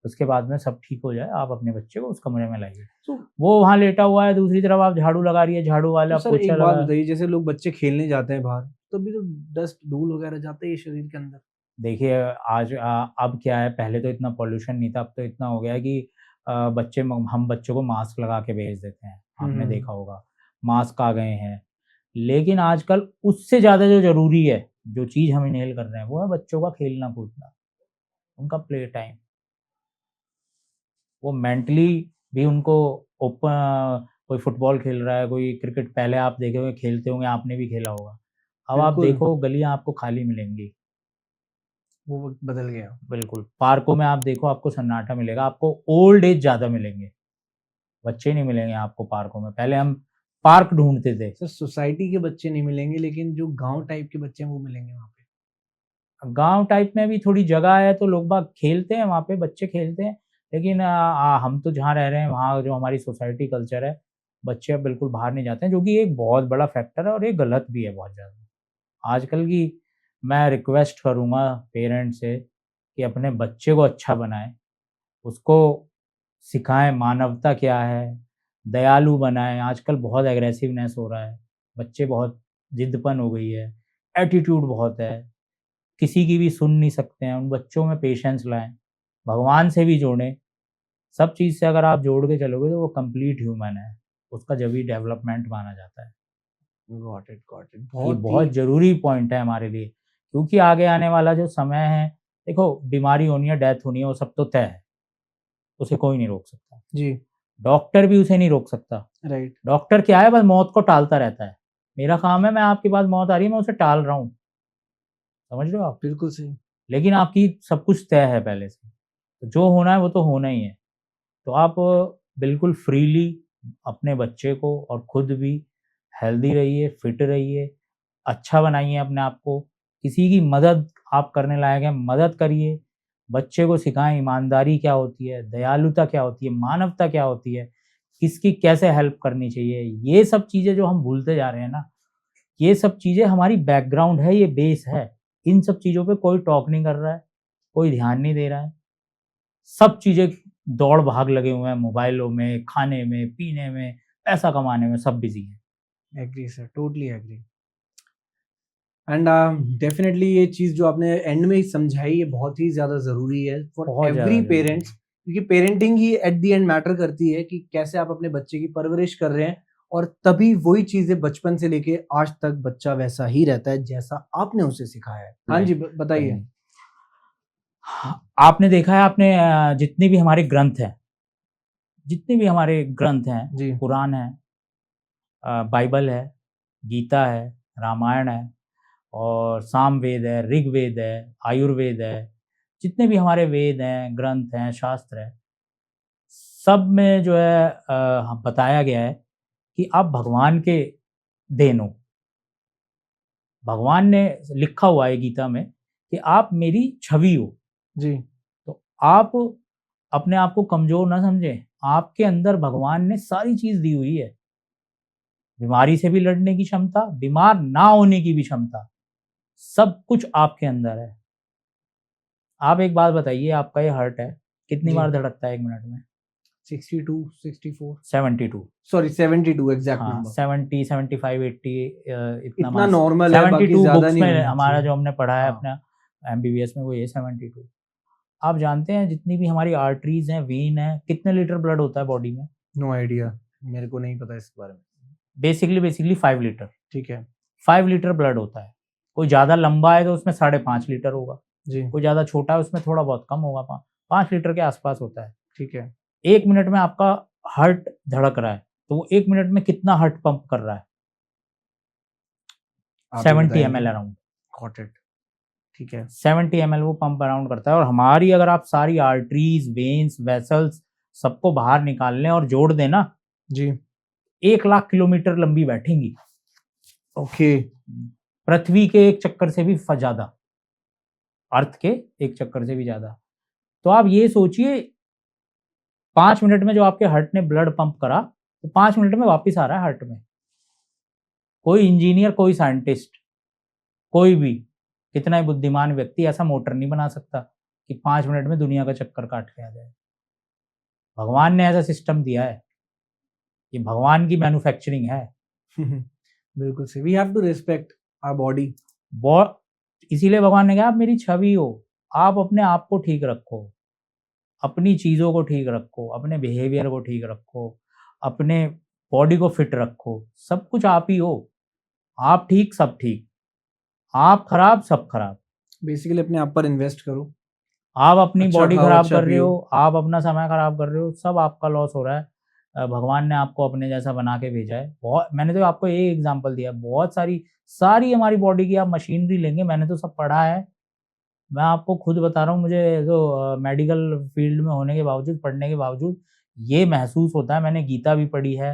[SPEAKER 2] उसके बाद में सब ठीक हो जाए, आप अपने बच्चे को उस कमरे में लाइए।
[SPEAKER 1] तो
[SPEAKER 2] वो वहाँ लेटा हुआ है, दूसरी तरफ आप झाड़ू लगा रही है, झाड़ू
[SPEAKER 1] तो
[SPEAKER 2] वाला
[SPEAKER 1] सर
[SPEAKER 2] पोछा
[SPEAKER 1] एक बात
[SPEAKER 2] लगा
[SPEAKER 1] बताइए जैसे लोग बच्चे खेलने जाते हैं बाहर, तभी तो डस्ट धूल वगैरह जाता ही है शरीर के अंदर।
[SPEAKER 2] देखिए अब क्या है, पहले तो इतना पॉल्यूशन नहीं था, अब तो इतना हो गया है कि हम बच्चों को मास्क लगा के भेज देते हैं,
[SPEAKER 1] हुँ,
[SPEAKER 2] आपने
[SPEAKER 1] हुँ।
[SPEAKER 2] देखा होगा, मास्क आ गए हैं। लेकिन आजकल उससे ज़्यादा जो ज़रूरी है, जो चीज़ हम इन्हेल कर रहे हैं, वो है बच्चों का खेलना-कूदना, उनका प्ले टाइम। वो मेंटली भी उनको कोई फुटबॉल खेल रहा है, कोई क्रिकेट, पहले आप देखे होंगे खेलते होंगे, आपने भी खेला होगा। अब आप
[SPEAKER 1] बिल्कुल,
[SPEAKER 2] देखो गलियाँ आपको खाली मिलेंगी,
[SPEAKER 1] वो वक़्त बदल गया।
[SPEAKER 2] बिल्कुल। पार्कों में आप देखो आपको सन्नाटा मिलेगा, आपको ओल्ड एज ज़्यादा मिलेंगे, बच्चे नहीं मिलेंगे आपको पार्कों में। पहले हम पार्क ढूँढते थे।
[SPEAKER 1] सर सोसाइटी के बच्चे नहीं मिलेंगे लेकिन जो गाँव टाइप के बच्चे हैं वो मिलेंगे वहाँ पे।
[SPEAKER 2] गाँव टाइप में भी थोड़ी जगह है तो लोग बाग खेलते हैं वहाँ पे, बच्चे खेलते हैं। लेकिन हम तो जहाँ रह रहे हैं वहाँ जो हमारी सोसाइटी कल्चर है, बच्चे अब बिल्कुल बाहर नहीं जाते हैं, जो कि एक बहुत बड़ा फैक्टर है और ये गलत भी है बहुत ज़्यादा। आजकल की मैं रिक्वेस्ट करूँगा पेरेंट्स से कि अपने बच्चे को अच्छा बनाएँ, उसको सिखाएँ मानवता क्या है, दयालु बनाएँ। आजकल बहुत एग्रेसिवनेस हो रहा है, बच्चे बहुत ज़िद्दपन हो गई है, एटीट्यूड बहुत है। किसी की भी सुन नहीं सकते हैं, उन बच्चों में पेशेंस लाएँ, भगवान से भी जोड़ें, सब चीज़ से अगर आप जोड़ के चलोगे तो वो कंप्लीट ह्यूमन है, उसका जब ही डेवलपमेंट माना जाता है।
[SPEAKER 1] Got it.
[SPEAKER 2] ये
[SPEAKER 1] बहुत ही
[SPEAKER 2] बहुत ज़रूरी पॉइंट है हमारे लिए, क्योंकि आगे आने वाला जो समय है, देखो बीमारी होनी है, डेथ होनी है, वो सब तो तय है, उसे कोई नहीं रोक सकता।
[SPEAKER 1] जी,
[SPEAKER 2] डॉक्टर भी उसे नहीं रोक सकता,
[SPEAKER 1] राइट।
[SPEAKER 2] डॉक्टर क्या है बस मौत को टालता रहता है, मेरा काम है मैं आपके पास मौत आ रही है मैं उसे टाल रहा हूँ, समझ रहे हो आप?
[SPEAKER 1] बिल्कुल सही।
[SPEAKER 2] लेकिन आपकी सब कुछ तय है पहले से। तो जो होना है वो तो होना ही है। तो आप बिल्कुल फ्रीली अपने बच्चे को और खुद भी हेल्दी रहिए, फिट रहिए, अच्छा बनाइए अपने आप को। किसी की मदद आप करने लायक हैं, मदद करिए। बच्चे को सिखाएँ ईमानदारी क्या होती है, दयालुता क्या होती है, मानवता क्या होती है, किसकी कैसे हेल्प करनी चाहिए। ये सब चीज़ें जो हम भूलते जा रहे हैं ना, ये सब चीज़ें हमारी बैकग्राउंड है, ये बेस है। इन सब चीज़ों पे कोई टॉक नहीं कर रहा है। कोई ध्यान नहीं दे रहा है। सब चीजें दौड़ भाग लगे हुए हैं, मोबाइलों में, खाने में, पीने में, पैसा कमाने में, सब बिजी हैं।
[SPEAKER 1] Agree sir, totally agree. And definitely ये चीज जो आपने एंड में ही समझाई ये बहुत ही ज्यादा जरूरी है फॉर
[SPEAKER 2] बहुत ज्यादा
[SPEAKER 1] एवरी
[SPEAKER 2] जरूरी है।
[SPEAKER 1] पेरेंट्स, क्योंकि parenting he at the end matter करती है कि कैसे आप अपने बच्चे की परवरिश कर रहे हैं, और तभी वही चीजें बचपन से लेके आज तक बच्चा वैसा ही रहता है जैसा आपने उसे सिखाया है। हाँ जी, बताइए।
[SPEAKER 2] आपने देखा है, आपने जितने भी हमारे ग्रंथ हैं,
[SPEAKER 1] जी
[SPEAKER 2] कुरान है, बाइबल है, गीता है, रामायण है, और सामवेद है, ऋग्वेद है, आयुर्वेद है, जितने भी हमारे वेद हैं, ग्रंथ हैं, शास्त्र है, सब में जो है बताया गया है कि आप भगवान के देन हो। भगवान ने लिखा हुआ है गीता में कि आप मेरी छवि हो।
[SPEAKER 1] जी
[SPEAKER 2] तो आप अपने आप को कमजोर ना समझें, आपके अंदर भगवान ने सारी चीज दी हुई है। बीमारी से भी लड़ने की क्षमता, बीमार ना होने की भी क्षमता, सब कुछ आपके अंदर है। आप एक बात बताइए, आपका ये हार्ट है कितनी
[SPEAKER 1] जी।
[SPEAKER 2] बार धड़कता है एक मिनट में?
[SPEAKER 1] 62 64
[SPEAKER 2] 72।
[SPEAKER 1] सॉरी 72 एग्जैक्ट
[SPEAKER 2] हाँ,
[SPEAKER 1] नंबर।
[SPEAKER 2] 70 75 80
[SPEAKER 1] इतना नॉर्मल है, बाकी
[SPEAKER 2] 72
[SPEAKER 1] ज्यादा
[SPEAKER 2] बुक्स
[SPEAKER 1] नहीं
[SPEAKER 2] में
[SPEAKER 1] होना
[SPEAKER 2] हमारा
[SPEAKER 1] चाहिए।
[SPEAKER 2] जो हमने पढ़ा है
[SPEAKER 1] हाँ।
[SPEAKER 2] अपना MBBS में, वो ये 72। आप जानते हैं जितनी भी हमारी आर्टरीज हैं, वेन है, कितने लीटर ब्लड होता है बॉडी में?
[SPEAKER 1] नो आइडिया, मेरे को नहीं पता इसके बारे में।
[SPEAKER 2] Basically 5 litre.
[SPEAKER 1] ठीक है
[SPEAKER 2] 5 लीटर ब्लड होता है। कोई ज़्यादा लंबा है तो उसमें 5.5 लीटर होगा,
[SPEAKER 1] जी।
[SPEAKER 2] कोई ज़्यादा छोटा है उसमें थोड़ा बहुत कम होगा, 5 लीटर के आसपास होता है।
[SPEAKER 1] ठीक है
[SPEAKER 2] 1 मिनट में आपका हार्ट धड़क रहा है, तो वो 1 मिनट में कितना हार्ट पंप कर रहा है?
[SPEAKER 1] आप ही
[SPEAKER 2] 70
[SPEAKER 1] बताइए।
[SPEAKER 2] ml around.
[SPEAKER 1] Got it. ठीक है
[SPEAKER 2] 70 ml वो पंप अराउंड करता है। और हमारी अगर आप सारी आर्टरीज, वेन्स, वेसल्स सबको बाहर निकाल लें और जोड़ दें ना,
[SPEAKER 1] जी।
[SPEAKER 2] 1 लाख किलोमीटर लंबी बैठेंगी।
[SPEAKER 1] ओके
[SPEAKER 2] पृथ्वी के एक चक्कर से भी ज्यादा, अर्थ के एक चक्कर से भी ज्यादा। तो आप ये सोचिए, 5 मिनट में जो आपके हार्ट ने ब्लड पंप करा, वो 5 मिनट में वापस आ रहा है हार्ट में। कोई इंजीनियर, कोई साइंटिस्ट, कोई भी कितना ही बुद्धिमान व्यक्ति ऐसा मोटर नहीं बना सकता कि 5 मिनट में दुनिया का चक्कर काट के आ जाए। भगवान ने ऐसा सिस्टम दिया है, ये भगवान की मैन्युफैक्चरिंग है।
[SPEAKER 1] बिल्कुल सही। We have to respect our body.
[SPEAKER 2] इसीलिए भगवान ने कहा आप मेरी छवि हो, आप अपने आप को ठीक रखो, अपनी चीज़ों को ठीक रखो, अपने बिहेवियर को ठीक रखो, अपने बॉडी को फिट रखो, सब कुछ आप ही हो। आप ठीक, सब ठीक, आप खराब, सब खराब।
[SPEAKER 1] बेसिकली अपने आप पर इन्वेस्ट करो।
[SPEAKER 2] आप अपनी
[SPEAKER 1] अच्छा
[SPEAKER 2] बॉडी
[SPEAKER 1] खाओ,
[SPEAKER 2] खराब
[SPEAKER 1] अच्छा
[SPEAKER 2] कर रहे
[SPEAKER 1] पियो।
[SPEAKER 2] हो, आप अपना समय खराब कर रहे हो, सब आपका लॉस हो रहा है। भगवान ने आपको अपने जैसा बना के भेजा है। बहुत, मैंने तो आपको एक एग्जांपल दिया, बहुत सारी हमारी बॉडी की आप मशीनरी लेंगे, मैंने तो सब पढ़ा है। मैं आपको खुद बता रहा हूँ, मुझे जो मेडिकल फील्ड में होने के बावजूद, पढ़ने के बावजूद ये महसूस होता है। मैंने गीता भी पढ़ी है,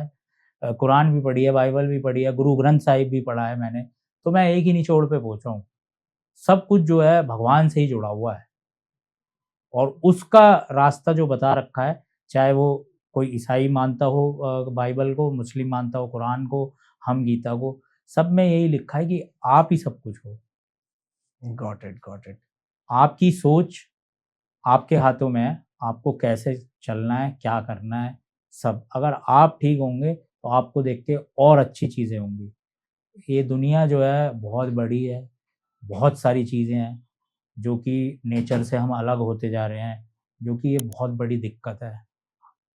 [SPEAKER 2] कुरान भी पढ़ी है, बाइबल भी पढ़ी है, गुरु ग्रंथ साहिब भी पढ़ा है मैंने, तो मैं एक ही निचोड़ पे पहुंचा हूँ। सब कुछ जो है भगवान से ही जुड़ा हुआ है, और उसका रास्ता जो बता रखा है, चाहे वो कोई ईसाई मानता हो बाइबल को, मुस्लिम मानता हो कुरान को, हम गीता को, सब में यही लिखा है कि आप ही सब कुछ हो।
[SPEAKER 1] Got it, got it.
[SPEAKER 2] आपकी सोच आपके हाथों में है, आपको कैसे चलना है, क्या करना है, सब। अगर आप ठीक होंगे तो आपको देख के और अच्छी चीज़ें होंगी। ये दुनिया जो है बहुत बड़ी है, बहुत सारी चीज़ें हैं जो कि नेचर से हम अलग होते जा रहे हैं, जो कि ये बहुत बड़ी दिक्कत है।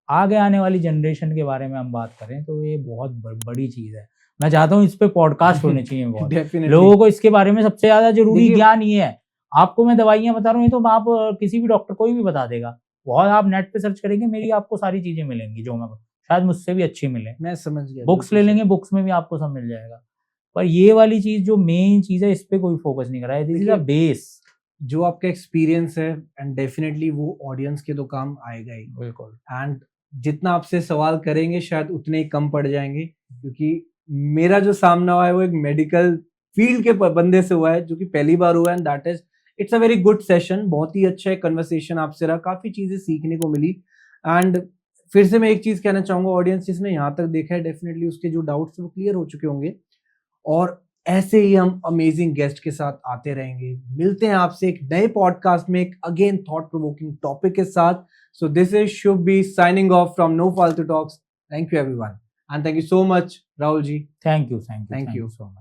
[SPEAKER 2] आगे आने वाली जनरेशन के बारे में हम बात करें तो ये बहुत बड़ी चीज़ है। मैं चाहता हूँ इस पे पॉडकास्ट होने चाहिए बहुत।
[SPEAKER 1] डेफिनेटली
[SPEAKER 2] लोगों को इसके बारे में सबसे ज़्यादा जरूरी
[SPEAKER 1] देखिए,
[SPEAKER 2] ज्ञान ये है। आपको मैं दवाइयाँ बता रहा हूँ, ये तो आप किसी भी डॉक्टर कोई भी बता देगा। बहुत, आप नेट पे सर्च करेंगे, मेरी आपको सारी चीज़ें मिलेंगी जो मैं, शायद मुझसे भी अच्छी मिले।
[SPEAKER 1] मैं समझ गया।
[SPEAKER 2] बुक्स ले लेंगे, बुक्स में भी आपको सब मिल जाएगा। पर ये वाली चीज़ जो मेन चीज़ है, इस पे कोई फोकस नहीं कर रहा है। This is a base.
[SPEAKER 1] जो आपका एक्सपीरियंस है, एंड डेफिनेटली वो ऑडियंस के तो काम आएगा ही।
[SPEAKER 2] बिल्कुल।
[SPEAKER 1] एंड जितना आपसे सवाल करेंगे शायद उतने ही कम पड़ जाएंगे, क्योंकि मेरा जो सामना हुआ है वो एक मेडिकल फील्ड के बंदे से हुआ है, जो कि पहली बार हुआ है, and that is it's a very good session. बहुत ही अच्छा कन्वर्सेशन आपसे रहा, काफी चीजें सीखने को मिली। एंड फिर से मैं एक चीज कहना चाहूंगा, ऑडियंस जिसने यहाँ तक देखा है, डेफिनेटली उसके जो डाउट्स वो क्लियर हो चुके होंगे। और ऐसे ही हम अमेजिंग गेस्ट के साथ आते रहेंगे। मिलते हैं आपसे एक नए पॉडकास्ट में एक अगेन थॉट प्रोवोकिंग टॉपिक के साथ। So this is Shubh B signing off from no Faltu talks. Thank you everyone and thank you so much Rahul ji.
[SPEAKER 2] Thank you
[SPEAKER 1] Thank you.
[SPEAKER 2] So much.